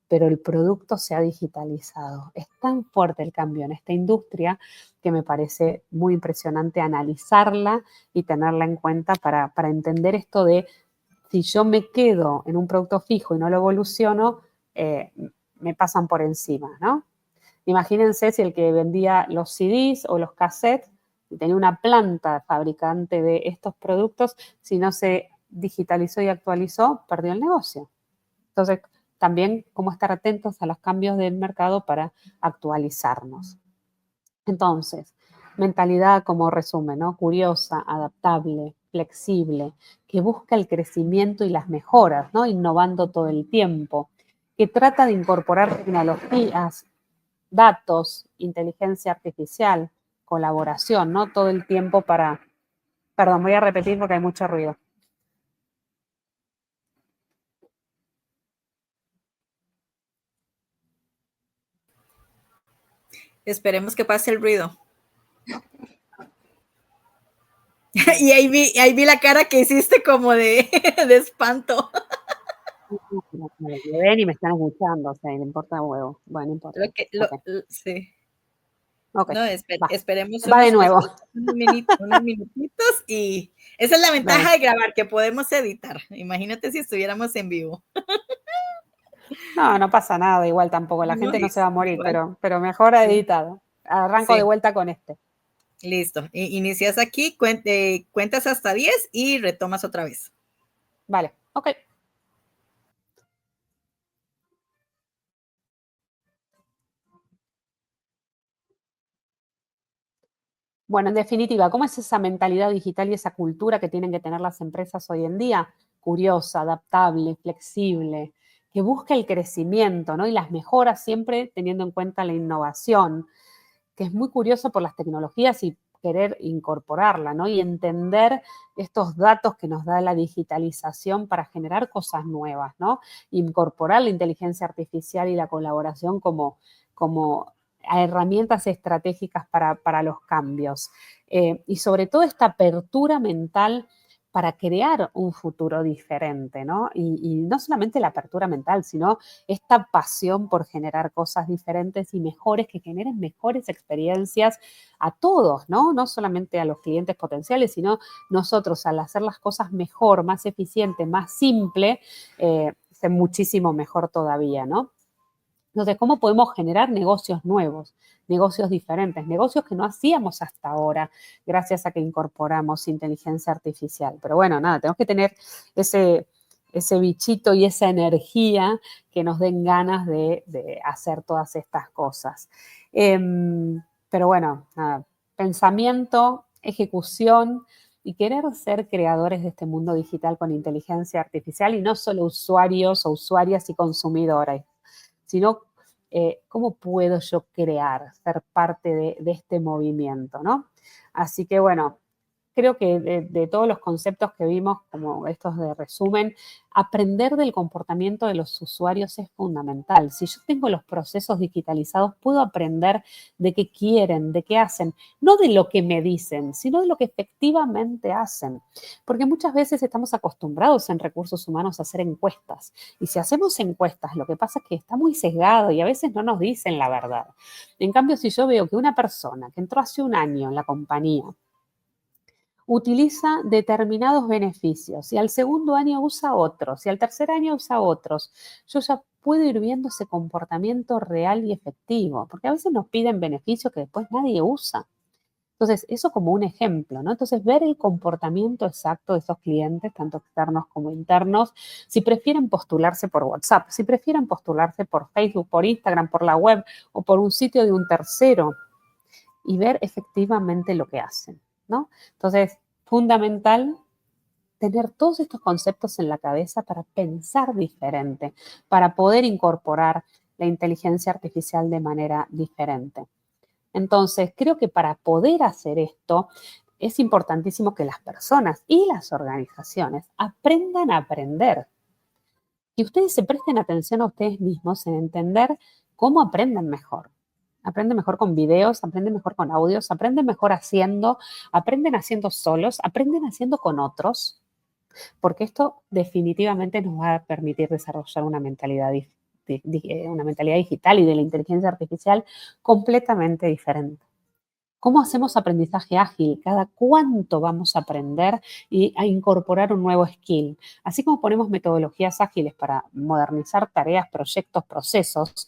pero el producto se ha digitalizado. Es tan fuerte el cambio en esta industria que me parece muy impresionante analizarla y tenerla en cuenta para entender esto de si yo me quedo en un producto fijo y no lo evoluciono, me pasan por encima, ¿no? Imagínense si el que vendía los CDs o los cassettes y tenía una planta fabricante de estos productos, si no se digitalizó y actualizó, perdió el negocio. Entonces, también cómo estar atentos a los cambios del mercado para actualizarnos. Entonces, mentalidad como resumen, ¿no? Curiosa, adaptable, flexible, que busca el crecimiento y las mejoras, ¿no? Innovando todo el tiempo, que trata de incorporar tecnologías datos, inteligencia artificial, colaboración, ¿no? Todo el tiempo para... Perdón, voy a repetir porque hay mucho ruido. Esperemos que pase el ruido. Y ahí vi la cara que hiciste como de espanto. Me ven y me están escuchando, o sea, no importa huevo. Bueno, no importa. Okay. Sí. Okay. No, Va. esperemos Va de nuevo. unos minutitos y esa es la ventaja Dale. de grabar, que podemos editar. Imagínate si estuviéramos en vivo. No, no pasa nada, igual tampoco. La gente no se va a morir, pero mejor editado. Arranco de vuelta con este. Listo. Inicias aquí, cuentas hasta 10 y retomas otra vez. Vale, ok. Bueno, en definitiva, ¿cómo es esa mentalidad digital y esa cultura que tienen que tener las empresas hoy en día? Curiosa, adaptable, flexible, que busca el crecimiento, ¿no? Y las mejoras siempre teniendo en cuenta la innovación, que es muy curioso por las tecnologías y querer incorporarla, ¿no? Y entender estos datos que nos da la digitalización para generar cosas nuevas, ¿no? Incorporar la inteligencia artificial y la colaboración como a herramientas estratégicas para los cambios. Y sobre todo esta apertura mental para crear un futuro diferente, ¿no? Y no solamente la apertura mental, sino esta pasión por generar cosas diferentes y mejores, que generen mejores experiencias a todos, ¿no? No solamente a los clientes potenciales, sino nosotros al hacer las cosas mejor, más eficiente, más simple, es muchísimo mejor todavía, ¿no? Entonces, ¿cómo podemos generar negocios nuevos, negocios diferentes, negocios que no hacíamos hasta ahora, gracias a que incorporamos inteligencia artificial? Pero bueno, nada, tenemos que tener ese bichito y esa energía que nos den ganas de hacer todas estas cosas. Pero bueno, nada, pensamiento, ejecución y querer ser creadores de este mundo digital con inteligencia artificial y no solo usuarios o usuarias y consumidores, sino cómo puedo yo crear, ser parte de este movimiento, ¿no? Así que bueno, creo que de todos los conceptos que vimos, como estos de resumen, aprender del comportamiento de los usuarios es fundamental. Si yo tengo los procesos digitalizados, puedo aprender de qué quieren, de qué hacen, no de lo que me dicen, sino de lo que efectivamente hacen. Porque muchas veces estamos acostumbrados en recursos humanos a hacer encuestas. Y si hacemos encuestas, lo que pasa es que está muy sesgado y a veces no nos dicen la verdad. En cambio, si yo veo que una persona que entró hace un año en la compañía, utiliza determinados beneficios y al segundo año usa otros y al tercer año usa otros, yo ya puedo ir viendo ese comportamiento real y efectivo, porque a veces nos piden beneficios que después nadie usa. Entonces, eso como un ejemplo, ¿no? Entonces, ver el comportamiento exacto de esos clientes, tanto externos como internos, si prefieren postularse por WhatsApp, si prefieren postularse por Facebook, por Instagram, por la web o por un sitio de un tercero, y ver efectivamente lo que hacen, ¿no? Entonces, fundamental tener todos estos conceptos en la cabeza para pensar diferente, para poder incorporar la inteligencia artificial de manera diferente. Entonces, creo que para poder hacer esto, es importantísimo que las personas y las organizaciones aprendan a aprender. Y ustedes se presten atención a ustedes mismos en entender cómo aprenden mejor. Aprenden mejor con videos, aprenden mejor con audios, aprenden mejor haciendo, aprenden haciendo solos, aprenden haciendo con otros, porque esto definitivamente nos va a permitir desarrollar una mentalidad digital y de la inteligencia artificial completamente diferente. ¿Cómo hacemos aprendizaje ágil? ¿Cada cuánto vamos a aprender y a incorporar un nuevo skill? Así como ponemos metodologías ágiles para modernizar tareas, proyectos, procesos,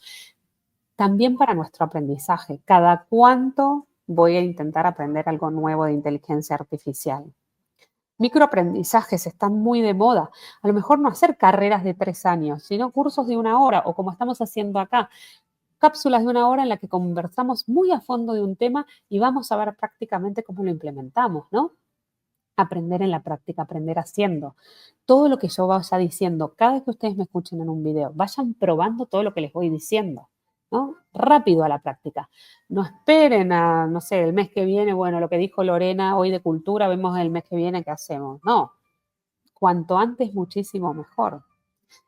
también para nuestro aprendizaje. ¿Cada cuánto voy a intentar aprender algo nuevo de inteligencia artificial? Microaprendizajes están muy de moda. A lo mejor no hacer carreras de 3 años, sino cursos de 1 hora o como estamos haciendo acá, cápsulas de 1 hora en la que conversamos muy a fondo de un tema y vamos a ver prácticamente cómo lo implementamos, ¿no? Aprender en la práctica, aprender haciendo. Todo lo que yo vaya diciendo, cada vez que ustedes me escuchen en un video, vayan probando todo lo que les voy diciendo, ¿no? Rápido a la práctica. No esperen a, no sé, el mes que viene, bueno, lo que dijo Lorena hoy de cultura, vemos el mes que viene qué hacemos. No, cuanto antes muchísimo mejor.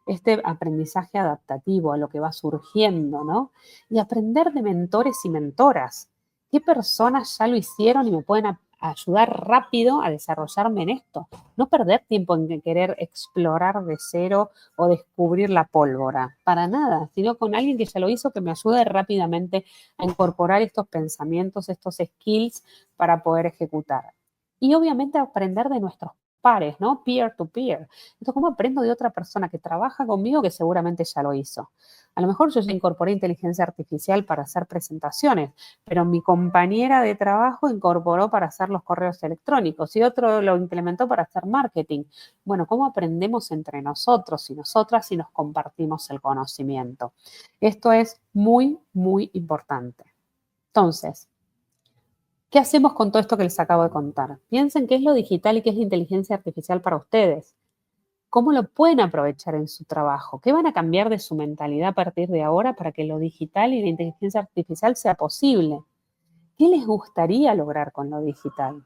Este aprendizaje adaptativo a lo que va surgiendo, ¿no? Y aprender de mentores y mentoras. ¿Qué personas ya lo hicieron y me pueden ayudar rápido a desarrollarme en esto? No perder tiempo en querer explorar de cero o descubrir la pólvora, para nada, sino con alguien que ya lo hizo, que me ayude rápidamente a incorporar estos pensamientos, estos skills para poder ejecutar. Y obviamente aprender de nuestros pares, ¿no? Peer to peer. Entonces, ¿cómo aprendo de otra persona que trabaja conmigo que seguramente ya lo hizo? A lo mejor yo ya incorporé inteligencia artificial para hacer presentaciones, pero mi compañera de trabajo incorporó para hacer los correos electrónicos y otro lo implementó para hacer marketing. Bueno, ¿cómo aprendemos entre nosotros y nosotras si nos compartimos el conocimiento? Esto es muy, muy importante. Entonces, ¿qué hacemos con todo esto que les acabo de contar? Piensen qué es lo digital y qué es la inteligencia artificial para ustedes. ¿Cómo lo pueden aprovechar en su trabajo? ¿Qué van a cambiar de su mentalidad a partir de ahora para que lo digital y la inteligencia artificial sea posible? ¿Qué les gustaría lograr con lo digital?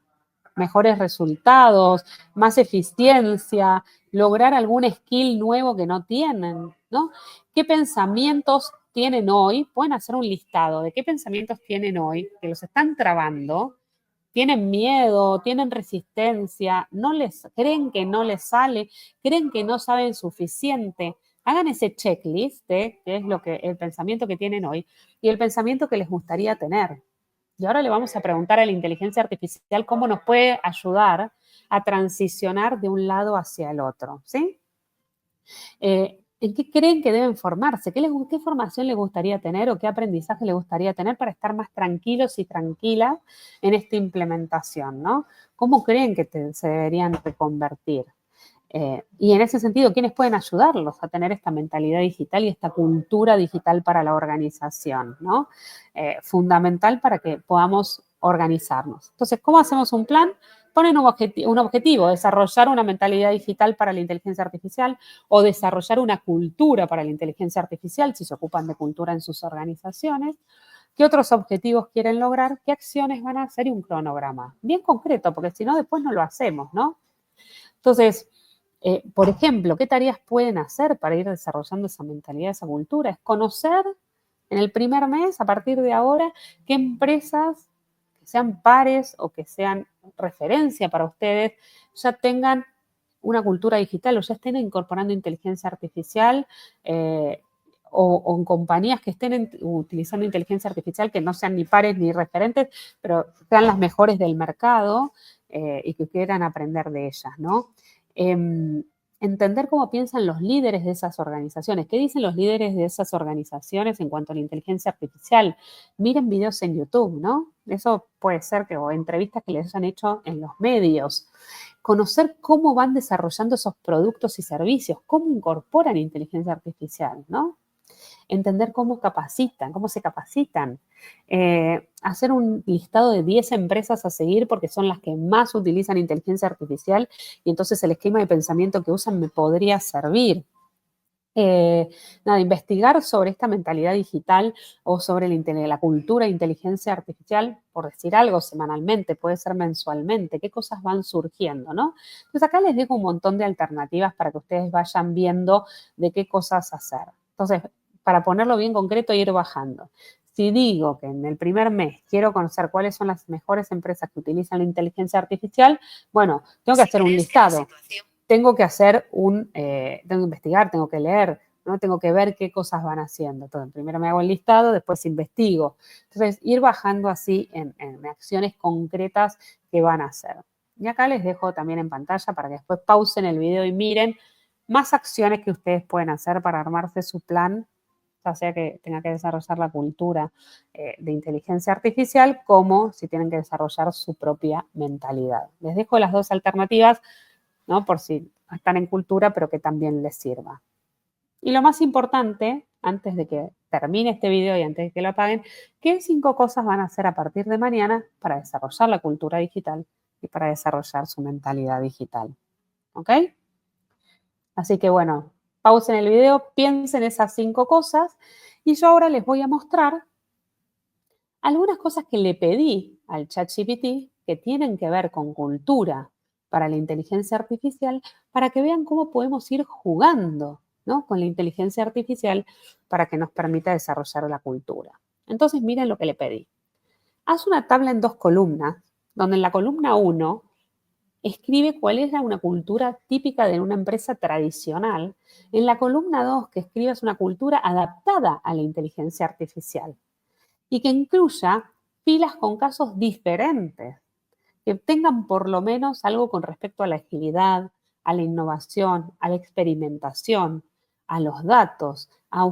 Mejores resultados, más eficiencia, lograr algún skill nuevo que no tienen, ¿no? ¿Qué pensamientos tienen hoy? Pueden hacer un listado de qué pensamientos tienen hoy que los están trabando, tienen miedo, tienen resistencia, no les creen que no les sale, creen que no saben suficiente. Hagan ese checklist de qué es lo que el pensamiento que tienen hoy y el pensamiento que les gustaría tener. Y ahora le vamos a preguntar a la inteligencia artificial cómo nos puede ayudar a transicionar de un lado hacia el otro, ¿sí? ¿En qué creen que deben formarse? ¿Qué formación les gustaría tener o qué aprendizaje les gustaría tener para estar más tranquilos y tranquilas en esta implementación, ¿no? ¿Cómo creen que se deberían reconvertir? Y en ese sentido, ¿quiénes pueden ayudarlos a tener esta mentalidad digital y esta cultura digital para la organización, ¿no? Fundamental para que podamos organizarnos. Entonces, ¿cómo hacemos un plan? Ponen un objetivo, desarrollar una mentalidad digital para la inteligencia artificial o desarrollar una cultura para la inteligencia artificial, si se ocupan de cultura en sus organizaciones. ¿Qué otros objetivos quieren lograr? ¿Qué acciones van a hacer? Y un cronograma. Bien concreto, porque si no, después no lo hacemos, ¿no? Entonces, por ejemplo, ¿qué tareas pueden hacer para ir desarrollando esa mentalidad, esa cultura? Es conocer en el primer mes, a partir de ahora, qué empresas que sean pares o que sean referencia para ustedes ya tengan una cultura digital o ya estén incorporando inteligencia artificial o en compañías que estén utilizando inteligencia artificial que no sean ni pares ni referentes, pero sean las mejores del mercado y que quieran aprender de ellas, ¿no? Entender cómo piensan los líderes de esas organizaciones. ¿Qué dicen los líderes de esas organizaciones en cuanto a la inteligencia artificial? Miren videos en YouTube, ¿no? Eso puede ser que, o entrevistas que les hayan hecho en los medios. Conocer cómo van desarrollando esos productos y servicios, cómo incorporan inteligencia artificial, ¿no? Entender cómo capacitan, cómo se capacitan. Hacer un listado de 10 empresas a seguir porque son las que más utilizan inteligencia artificial y entonces el esquema de pensamiento que usan me podría servir. Investigar sobre esta mentalidad digital o sobre la cultura de inteligencia artificial, por decir algo, semanalmente, puede ser mensualmente, qué cosas van surgiendo, ¿no? Entonces acá les dejo un montón de alternativas para que ustedes vayan viendo de qué cosas hacer. Entonces, para ponerlo bien concreto, ir bajando. Si digo que en el primer mes quiero conocer cuáles son las mejores empresas que utilizan la inteligencia artificial, bueno, tengo que hacer un listado. Tengo que hacer tengo que investigar, tengo que leer, ¿no? Tengo que ver qué cosas van haciendo. Entonces, primero me hago el listado, después investigo. Entonces, ir bajando así en acciones concretas que van a hacer. Y acá les dejo también en pantalla para que después pausen el video y miren más acciones que ustedes pueden hacer para armarse su plan, ya sea que tenga que desarrollar la cultura de inteligencia artificial, como si tienen que desarrollar su propia mentalidad. Les dejo las dos alternativas, ¿no? Por si están en cultura, pero que también les sirva. Y lo más importante, antes de que termine este video y antes de que lo apaguen, ¿qué 5 cosas van a hacer a partir de mañana para desarrollar la cultura digital y para desarrollar su mentalidad digital? ¿Ok? Así que bueno, pausen el video, piensen esas 5 cosas Y yo ahora les voy a mostrar algunas cosas que le pedí al ChatGPT que tienen que ver con cultura para la inteligencia artificial, para que vean cómo podemos ir jugando, ¿no?, con la inteligencia artificial para que nos permita desarrollar la cultura. Entonces, miren lo que le pedí. Haz una tabla en 2 columnas, donde en la columna 1 escribe cuál es una cultura típica de una empresa tradicional. En la columna 2 que escribas una cultura adaptada a la inteligencia artificial y que incluya filas con casos diferentes, que tengan por lo menos algo con respecto a la agilidad, a la innovación, a la experimentación, a los datos, a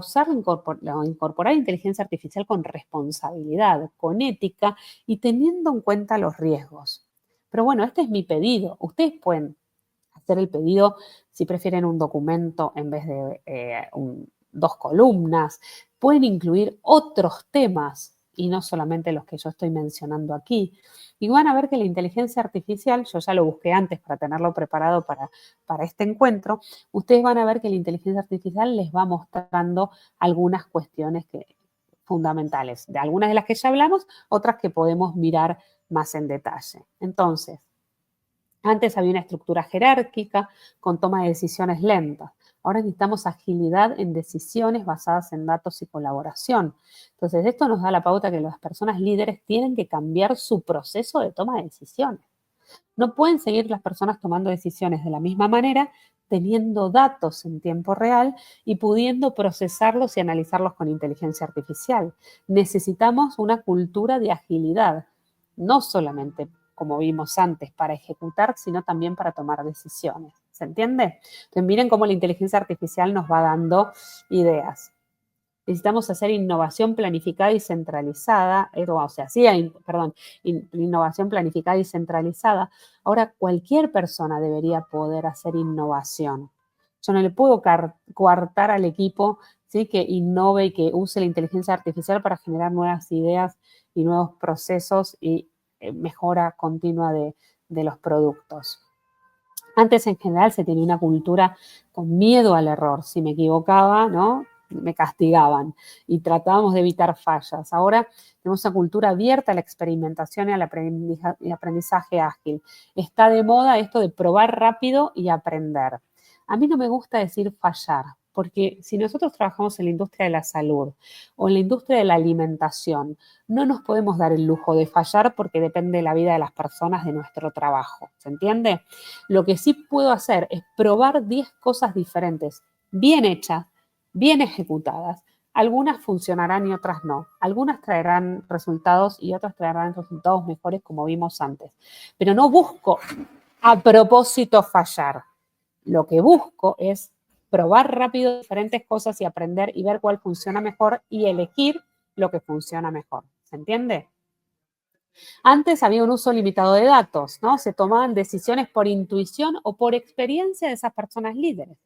incorporar inteligencia artificial con responsabilidad, con ética y teniendo en cuenta los riesgos. Pero bueno, este es mi pedido. Ustedes pueden hacer el pedido si prefieren un documento en vez de 2 columnas. Pueden incluir otros temas y no solamente los que yo estoy mencionando aquí. Y van a ver que la inteligencia artificial, yo ya lo busqué antes para tenerlo preparado para este encuentro, ustedes van a ver que la inteligencia artificial les va mostrando algunas cuestiones fundamentales, de algunas de las que ya hablamos, otras que podemos mirar más en detalle. Entonces, antes había una estructura jerárquica con toma de decisiones lentas. Ahora necesitamos agilidad en decisiones basadas en datos y colaboración. Entonces, esto nos da la pauta que las personas líderes tienen que cambiar su proceso de toma de decisiones. No pueden seguir las personas tomando decisiones de la misma manera, teniendo datos en tiempo real y pudiendo procesarlos y analizarlos con inteligencia artificial. Necesitamos una cultura de agilidad, no solamente, como vimos antes, para ejecutar, sino también para tomar decisiones. ¿Se entiende? Entonces, miren cómo la inteligencia artificial nos va dando ideas. Necesitamos hacer innovación planificada y centralizada, innovación planificada y centralizada. Ahora, cualquier persona debería poder hacer innovación. Yo no le puedo coartar al equipo, ¿sí?, que innove y que use la inteligencia artificial para generar nuevas ideas y nuevos procesos y mejora continua de los productos. Antes, en general, se tenía una cultura con miedo al error. Si me equivocaba, ¿no?, me castigaban y tratábamos de evitar fallas. Ahora tenemos una cultura abierta a la experimentación y al aprendizaje ágil. Está de moda esto de probar rápido y aprender. A mí no me gusta decir fallar, porque si nosotros trabajamos en la industria de la salud o en la industria de la alimentación, no nos podemos dar el lujo de fallar porque depende de la vida de las personas de nuestro trabajo. ¿Se entiende? Lo que sí puedo hacer es probar 10 cosas diferentes, bien hechas, bien ejecutadas. Algunas funcionarán y otras no. Algunas traerán resultados y otras traerán resultados mejores, como vimos antes. Pero no busco a propósito fallar. Lo que busco es probar rápido diferentes cosas y aprender y ver cuál funciona mejor y elegir lo que funciona mejor. ¿Se entiende? Antes había un uso limitado de datos, ¿no? Se tomaban decisiones por intuición o por experiencia de esas personas líderes.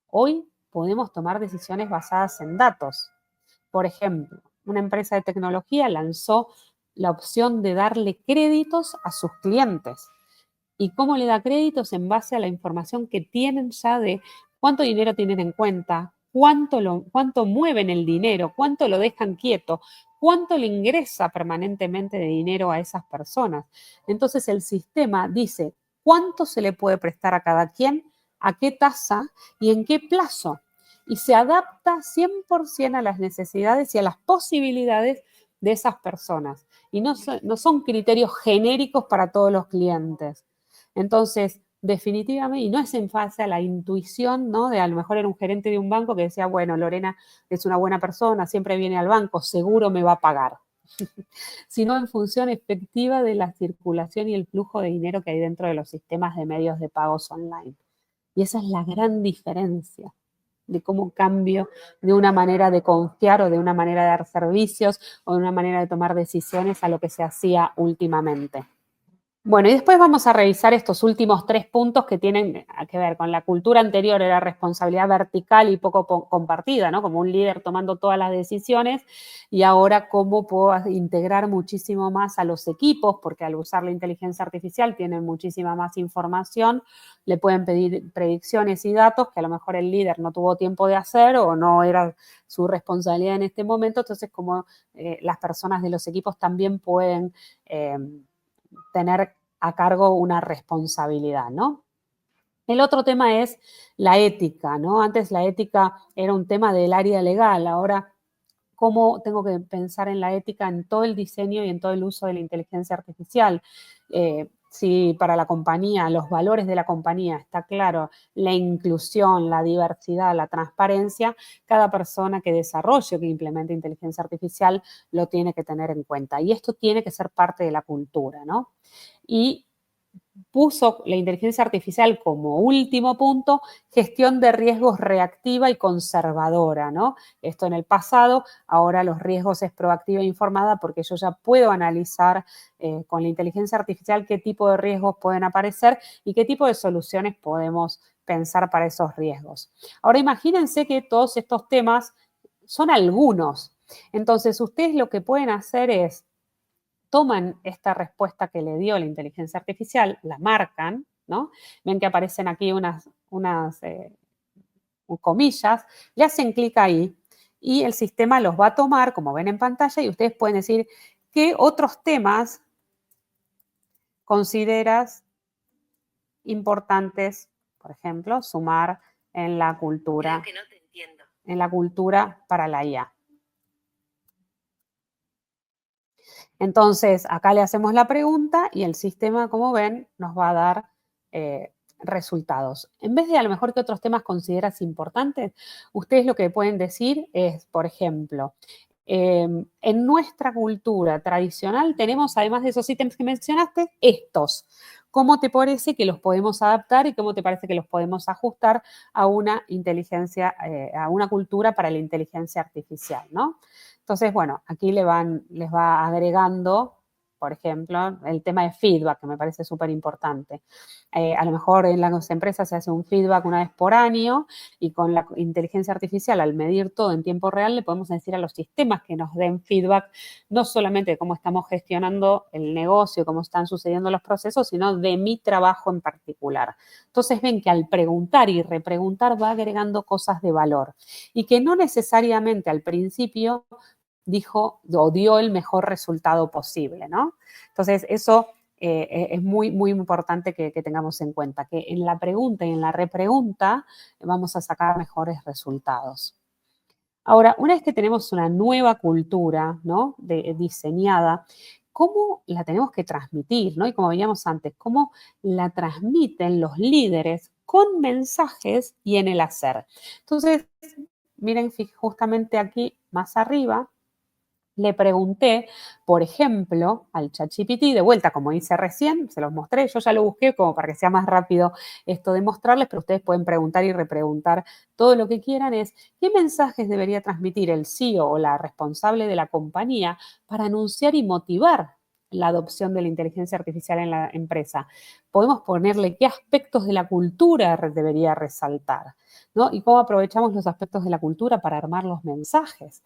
Hoy podemos tomar decisiones basadas en datos. Por ejemplo, una empresa de tecnología lanzó la opción de darle créditos a sus clientes. ¿Y cómo le da créditos? En base a la información que tienen ya de cuánto dinero tienen en cuenta, cuánto mueven el dinero, cuánto lo dejan quieto, cuánto le ingresa permanentemente de dinero a esas personas. Entonces el sistema dice cuánto se le puede prestar a cada quien, a qué tasa y en qué plazo. Y se adapta 100% a las necesidades y a las posibilidades de esas personas. Y no son criterios genéricos para todos los clientes. Entonces, definitivamente, y no es en base a la intuición, ¿no?, de a lo mejor era un gerente de un banco que decía, bueno, Lorena es una buena persona, siempre viene al banco, seguro me va a pagar. Sino en función efectiva de la circulación y el flujo de dinero que hay dentro de los sistemas de medios de pagos online. Y esa es la gran diferencia de cómo cambio de una manera de confiar o de una manera de dar servicios o de una manera de tomar decisiones a lo que se hacía últimamente. Bueno, y después vamos a revisar estos últimos 3 puntos que tienen que ver con la cultura anterior, era responsabilidad vertical y poco compartida, ¿no? Como un líder tomando todas las decisiones, y ahora cómo puedo integrar muchísimo más a los equipos, porque al usar la inteligencia artificial tienen muchísima más información, le pueden pedir predicciones y datos que a lo mejor el líder no tuvo tiempo de hacer o no era su responsabilidad en este momento, entonces como las personas de los equipos también pueden tener a cargo una responsabilidad, ¿no? El otro tema es la ética, ¿no? Antes la ética era un tema del área legal, ahora cómo tengo que pensar en la ética en todo el diseño y en todo el uso de la inteligencia artificial. Si para la compañía, los valores de la compañía, está claro, la inclusión, la diversidad, la transparencia, cada persona que desarrolle o que implemente inteligencia artificial lo tiene que tener en cuenta. Y esto tiene que ser parte de la cultura, ¿no? Y puso la inteligencia artificial como último punto, gestión de riesgos reactiva y conservadora, ¿no? Esto en el pasado, ahora los riesgos es proactiva e informada porque yo ya puedo analizar con la inteligencia artificial qué tipo de riesgos pueden aparecer y qué tipo de soluciones podemos pensar para esos riesgos. Ahora imagínense que todos estos temas son algunos. Entonces, ustedes lo que pueden hacer es toman esta respuesta que le dio la inteligencia artificial, la marcan, ¿no? Ven que aparecen aquí unas comillas, le hacen clic ahí y el sistema los va a tomar, como ven en pantalla, y ustedes pueden decir qué otros temas consideras importantes, por ejemplo, sumar en la cultura, Creo que no te entiendo. en la cultura para la IA. Entonces, acá le hacemos la pregunta y el sistema, como ven, nos va a dar resultados. En vez de a lo mejor que otros temas consideras importantes, ustedes lo que pueden decir es, por ejemplo, en nuestra cultura tradicional tenemos, además de esos ítems que mencionaste, estos. ¿Cómo te parece que los podemos adaptar y cómo te parece que los podemos ajustar a una inteligencia, a una cultura para la inteligencia artificial, ¿no? Entonces, bueno, aquí les va agregando, por ejemplo, el tema de feedback, que me parece súper importante. A lo mejor en las empresas se hace un feedback una vez por año y con la inteligencia artificial, al medir todo en tiempo real, le podemos decir a los sistemas que nos den feedback, no solamente de cómo estamos gestionando el negocio, cómo están sucediendo los procesos, sino de mi trabajo en particular. Entonces ven que al preguntar y repreguntar va agregando cosas de valor y que no necesariamente al principio dijo o dio el mejor resultado posible, ¿no? Entonces, eso es muy, muy importante que tengamos en cuenta, que en la pregunta y en la repregunta vamos a sacar mejores resultados. Ahora, una vez que tenemos una nueva cultura, ¿no? Diseñada, ¿cómo la tenemos que transmitir, ¿no? Y como veíamos antes, ¿cómo la transmiten los líderes con mensajes y en el hacer? Entonces, miren, justamente aquí más arriba, le pregunté, por ejemplo, al ChatGPT, de vuelta, como hice recién, se los mostré, yo ya lo busqué como para que sea más rápido esto de mostrarles, pero ustedes pueden preguntar y repreguntar todo lo que quieran, es qué mensajes debería transmitir el CEO o la responsable de la compañía para anunciar y motivar la adopción de la inteligencia artificial en la empresa. Podemos ponerle qué aspectos de la cultura debería resaltar, ¿no? Y cómo aprovechamos los aspectos de la cultura para armar los mensajes.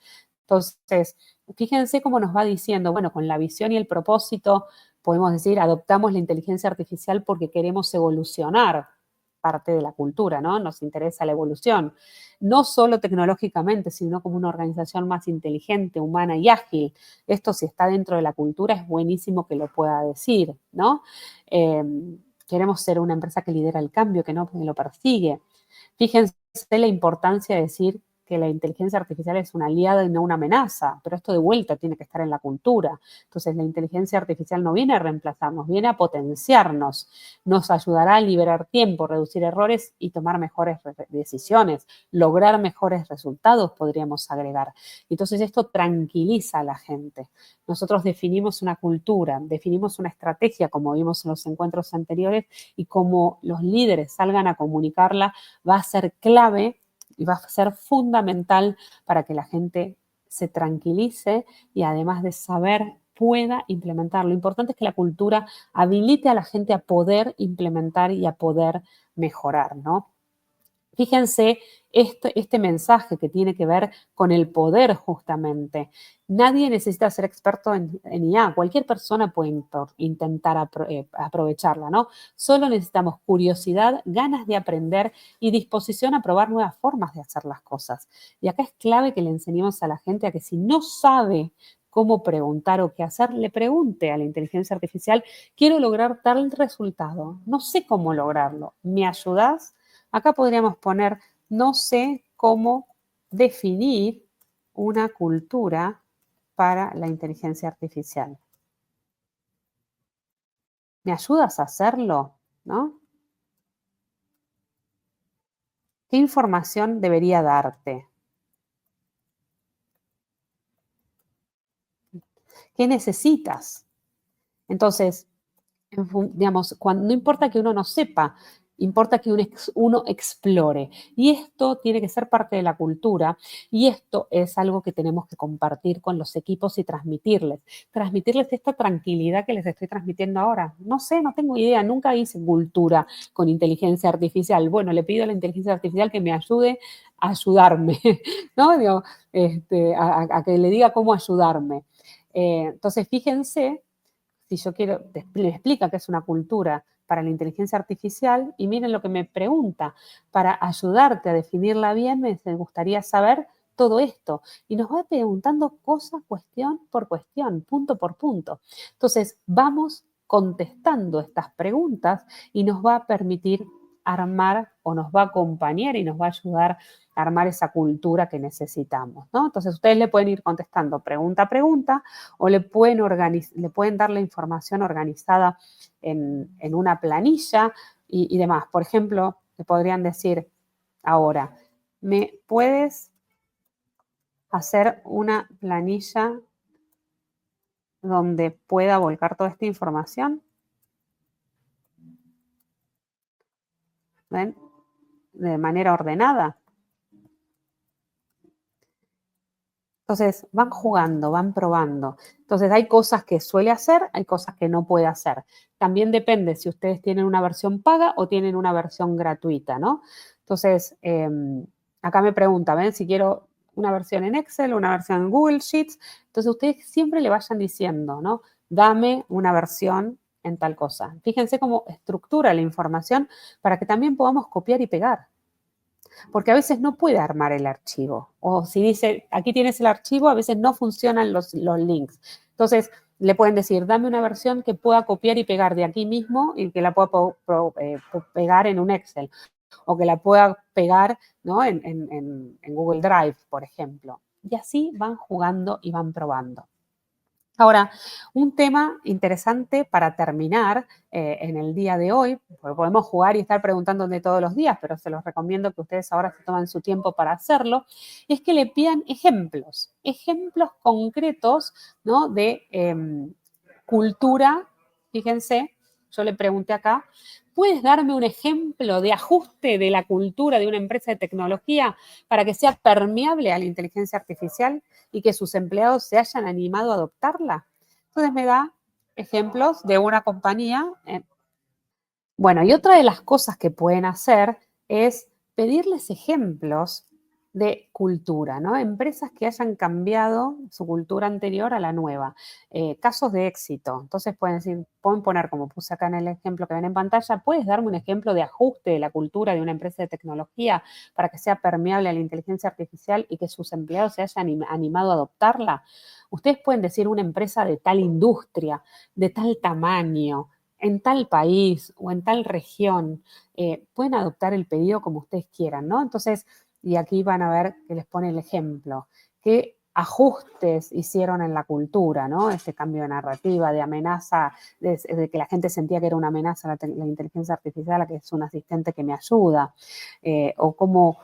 Entonces, fíjense cómo nos va diciendo, bueno, con la visión y el propósito, podemos decir, adoptamos la inteligencia artificial porque queremos evolucionar parte de la cultura, ¿no? Nos interesa la evolución, no solo tecnológicamente, sino como una organización más inteligente, humana y ágil. Esto si está dentro de la cultura es buenísimo que lo pueda decir, ¿no? Eh, queremos ser una empresa que lidera el cambio, que no que lo persigue. Fíjense la importancia de decir que la inteligencia artificial es una aliada y no una amenaza, pero esto de vuelta tiene que estar en la cultura. Entonces, la inteligencia artificial no viene a reemplazarnos, viene a potenciarnos, nos ayudará a liberar tiempo, reducir errores y tomar mejores decisiones, lograr mejores resultados, podríamos agregar. Entonces, esto tranquiliza a la gente. Nosotros definimos una cultura, definimos una estrategia, como vimos en los encuentros anteriores, y como los líderes salgan a comunicarla, va a ser clave y va a ser fundamental para que la gente se tranquilice y además de saber pueda implementar. Lo importante es que la cultura habilite a la gente a poder implementar y a poder mejorar, ¿no? Fíjense este mensaje que tiene que ver con el poder justamente. Nadie necesita ser experto en IA, cualquier persona puede intentar aprovecharla, ¿no? Solo necesitamos curiosidad, ganas de aprender y disposición a probar nuevas formas de hacer las cosas. Y acá es clave que le enseñemos a la gente a que si no sabe cómo preguntar o qué hacer, le pregunte a la inteligencia artificial, quiero lograr tal resultado, no sé cómo lograrlo, ¿me ayudas? Acá podríamos poner, no sé cómo definir una cultura para la inteligencia artificial. ¿Me ayudas a hacerlo? ¿No? ¿Qué información debería darte? ¿Qué necesitas? Entonces, digamos, no importa que uno no sepa, importa que uno explore. Y esto tiene que ser parte de la cultura y esto es algo que tenemos que compartir con los equipos y transmitirles esta tranquilidad que les estoy transmitiendo ahora. No sé, no tengo idea, nunca hice cultura con inteligencia artificial. Bueno, le pido a la inteligencia artificial que me ayude a ayudarme, ¿no? Digo, a que le diga cómo ayudarme. Entonces, fíjense si yo quiero, le explica que es una cultura para la inteligencia artificial y miren lo que me pregunta. Para ayudarte a definirla bien, me gustaría saber todo esto. Y nos va preguntando cosa, cuestión por cuestión, punto por punto. Entonces, vamos contestando estas preguntas y nos va a permitir armar o nos va a acompañar y nos va a ayudar a armar esa cultura que necesitamos, ¿no? Entonces, ustedes le pueden ir contestando pregunta a pregunta o le pueden dar la información organizada en una planilla y demás. Por ejemplo, le podrían decir ahora, ¿me puedes hacer una planilla donde pueda volcar toda esta información? ¿Ven? De manera ordenada. Entonces, van jugando, van probando. Entonces, hay cosas que suele hacer, hay cosas que no puede hacer. También depende si ustedes tienen una versión paga o tienen una versión gratuita, ¿no? Entonces, acá me pregunta, ¿ven? Si quiero una versión en Excel, una versión en Google Sheets. Entonces, ustedes siempre le vayan diciendo, ¿no? Dame una versión en tal cosa. Fíjense cómo estructura la información para que también podamos copiar y pegar porque a veces no puede armar el archivo. O si dice, aquí tienes el archivo, a veces no funcionan los links. Entonces, le pueden decir, dame una versión que pueda copiar y pegar de aquí mismo y que la pueda pegar en un Excel o que la pueda pegar, ¿no? en Google Drive, por ejemplo. Y así van jugando y van probando. Ahora, un tema interesante para terminar en el día de hoy, porque podemos jugar y estar preguntando de todos los días, pero se los recomiendo que ustedes ahora se tomen su tiempo para hacerlo, es que le pidan ejemplos concretos, ¿no? de cultura. Fíjense, yo le pregunté acá, ¿puedes darme un ejemplo de ajuste de la cultura de una empresa de tecnología para que sea permeable a la inteligencia artificial y que sus empleados se hayan animado a adoptarla? Entonces me da ejemplos de una compañía. Bueno, y otra de las cosas que pueden hacer es pedirles ejemplos de cultura, ¿no? Empresas que hayan cambiado su cultura anterior a la nueva. Casos de éxito. Entonces pueden poner, como puse acá en el ejemplo que ven en pantalla, ¿puedes darme un ejemplo de ajuste de la cultura de una empresa de tecnología para que sea permeable a la inteligencia artificial y que sus empleados se hayan animado a adoptarla? Ustedes pueden decir una empresa de tal industria, de tal tamaño, en tal país o en tal región, pueden adoptar el pedido como ustedes quieran, ¿no? Entonces, y aquí van a ver que les pone el ejemplo, qué ajustes hicieron en la cultura, ¿no? Este cambio de narrativa, de amenaza, de que la gente sentía que era una amenaza la inteligencia artificial, a que es un asistente que me ayuda, o cómo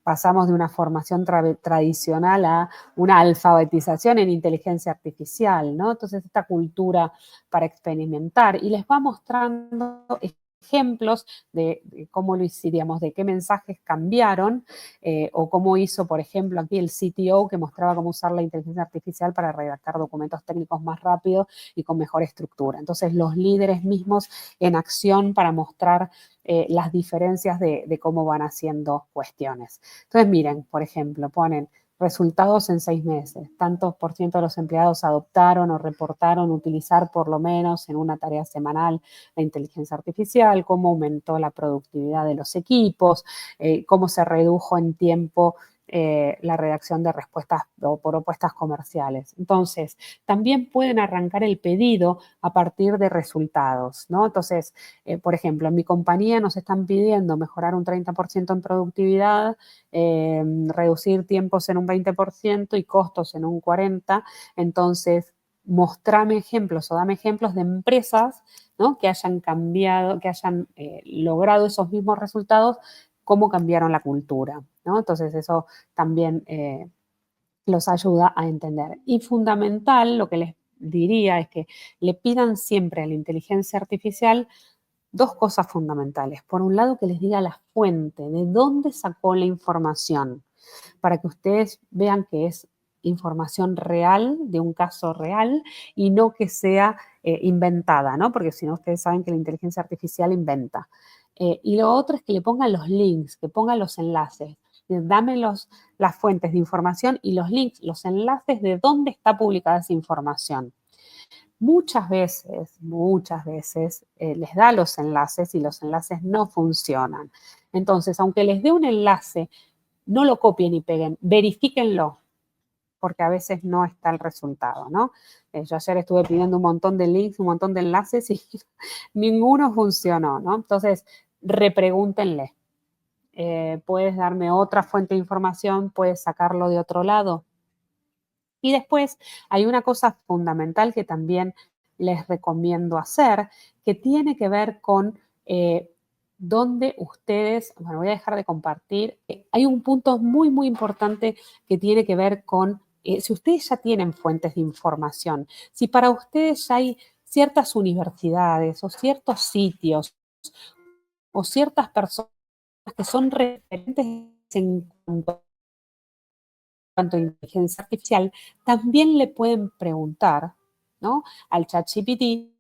pasamos de una formación tradicional a una alfabetización en inteligencia artificial, ¿no? Entonces, esta cultura para experimentar y les va mostrando ejemplos de cómo lo hicimos, de qué mensajes cambiaron, o cómo hizo, por ejemplo, aquí el CTO que mostraba cómo usar la inteligencia artificial para redactar documentos técnicos más rápido y con mejor estructura. Entonces, los líderes mismos en acción para mostrar las diferencias de cómo van haciendo cuestiones. Entonces, miren, por ejemplo, ponen resultados en 6 meses. Tantos por ciento de los empleados adoptaron o reportaron utilizar por lo menos en una tarea semanal la inteligencia artificial, cómo aumentó la productividad de los equipos, cómo se redujo en tiempo la redacción de respuestas o propuestas comerciales. Entonces, también pueden arrancar el pedido a partir de resultados, ¿no? Entonces, por ejemplo, en mi compañía nos están pidiendo mejorar un 30% en productividad, reducir tiempos en un 20% y costos en un 40%. Entonces, mostrame ejemplos o dame ejemplos de empresas, ¿no?, que hayan cambiado, que hayan logrado esos mismos resultados, cómo cambiaron la cultura, ¿no? Entonces, eso también los ayuda a entender. Y fundamental, lo que les diría es que le pidan siempre a la inteligencia artificial dos cosas fundamentales. Por un lado, que les diga la fuente, de dónde sacó la información, para que ustedes vean que es información real, de un caso real, y no que sea inventada, ¿no? Porque si no, ustedes saben que la inteligencia artificial inventa. Y lo otro es que le pongan los links, que pongan los enlaces. Dame las fuentes de información y los links, los enlaces de dónde está publicada esa información. Muchas veces les da los enlaces y los enlaces no funcionan. Entonces, aunque les dé un enlace, no lo copien y peguen, verifíquenlo, porque a veces no está el resultado, ¿no? Yo ayer estuve pidiendo un montón de links, un montón de enlaces y ninguno funcionó, ¿no? Entonces, repregúntenle. ¿Puedes darme otra fuente de información? ¿Puedes sacarlo de otro lado? Y después hay una cosa fundamental que también les recomiendo hacer, que tiene que ver con dónde ustedes, bueno, voy a dejar de compartir. Hay un punto muy, muy importante que tiene que ver con si ustedes ya tienen fuentes de información, si para ustedes ya hay ciertas universidades o ciertos sitios o ciertas personas que son referentes en cuanto a inteligencia artificial, también le pueden preguntar, ¿no?, al ChatGPT,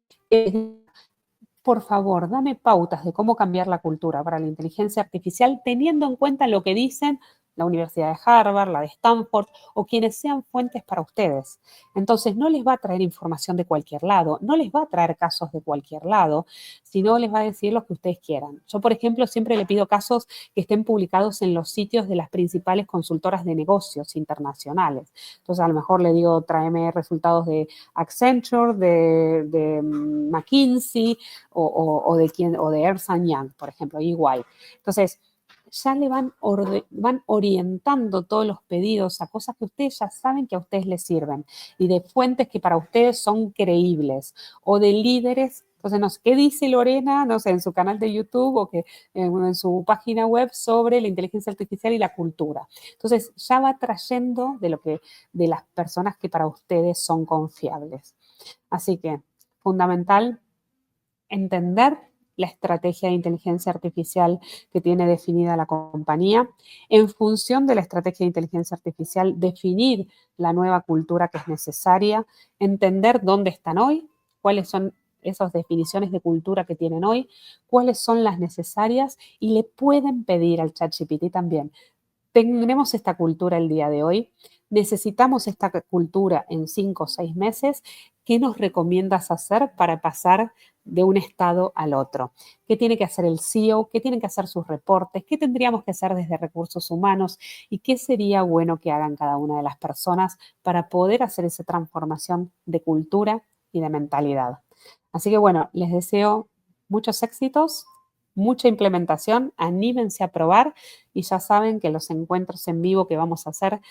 por favor, dame pautas de cómo cambiar la cultura para la inteligencia artificial, teniendo en cuenta lo que dicen la Universidad de Harvard, la de Stanford, o quienes sean fuentes para ustedes. Entonces, no les va a traer información de cualquier lado, no les va a traer casos de cualquier lado, sino les va a decir lo que ustedes quieran. Yo, por ejemplo, siempre le pido casos que estén publicados en los sitios de las principales consultoras de negocios internacionales. Entonces, a lo mejor le digo, tráeme resultados de Accenture, de McKinsey, o de Ernst Young, por ejemplo, igual. Entonces, ya le van orientando todos los pedidos a cosas que ustedes ya saben que a ustedes les sirven y de fuentes que para ustedes son creíbles o de líderes. Entonces, no sé, ¿qué dice Lorena, no sé, en su canal de YouTube o que en su página web sobre la inteligencia artificial y la cultura? Entonces, ya va trayendo de las personas que para ustedes son confiables. Así que, fundamental, entender la estrategia de inteligencia artificial que tiene definida la compañía. En función de la estrategia de inteligencia artificial, definir la nueva cultura que es necesaria, entender dónde están hoy, cuáles son esas definiciones de cultura que tienen hoy, cuáles son las necesarias y le pueden pedir al ChatGPT también. Tenemos esta cultura el día de hoy, necesitamos esta cultura en 5 o 6 meses. ¿Qué nos recomiendas hacer para pasar de un estado al otro? ¿Qué tiene que hacer el CEO? ¿Qué tienen que hacer sus reportes? ¿Qué tendríamos que hacer desde recursos humanos? ¿Y qué sería bueno que hagan cada una de las personas para poder hacer esa transformación de cultura y de mentalidad? Así que bueno, les deseo muchos éxitos, mucha implementación, anímense a probar y ya saben que los encuentros en vivo que vamos a hacer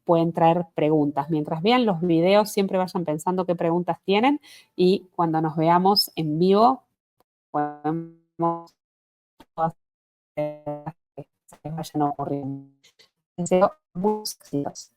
pueden traer preguntas. Mientras vean los videos, siempre vayan pensando qué preguntas tienen y cuando nos veamos en vivo, podemos hacer que se vayan ocurriendo. Les deseo muchos éxitos.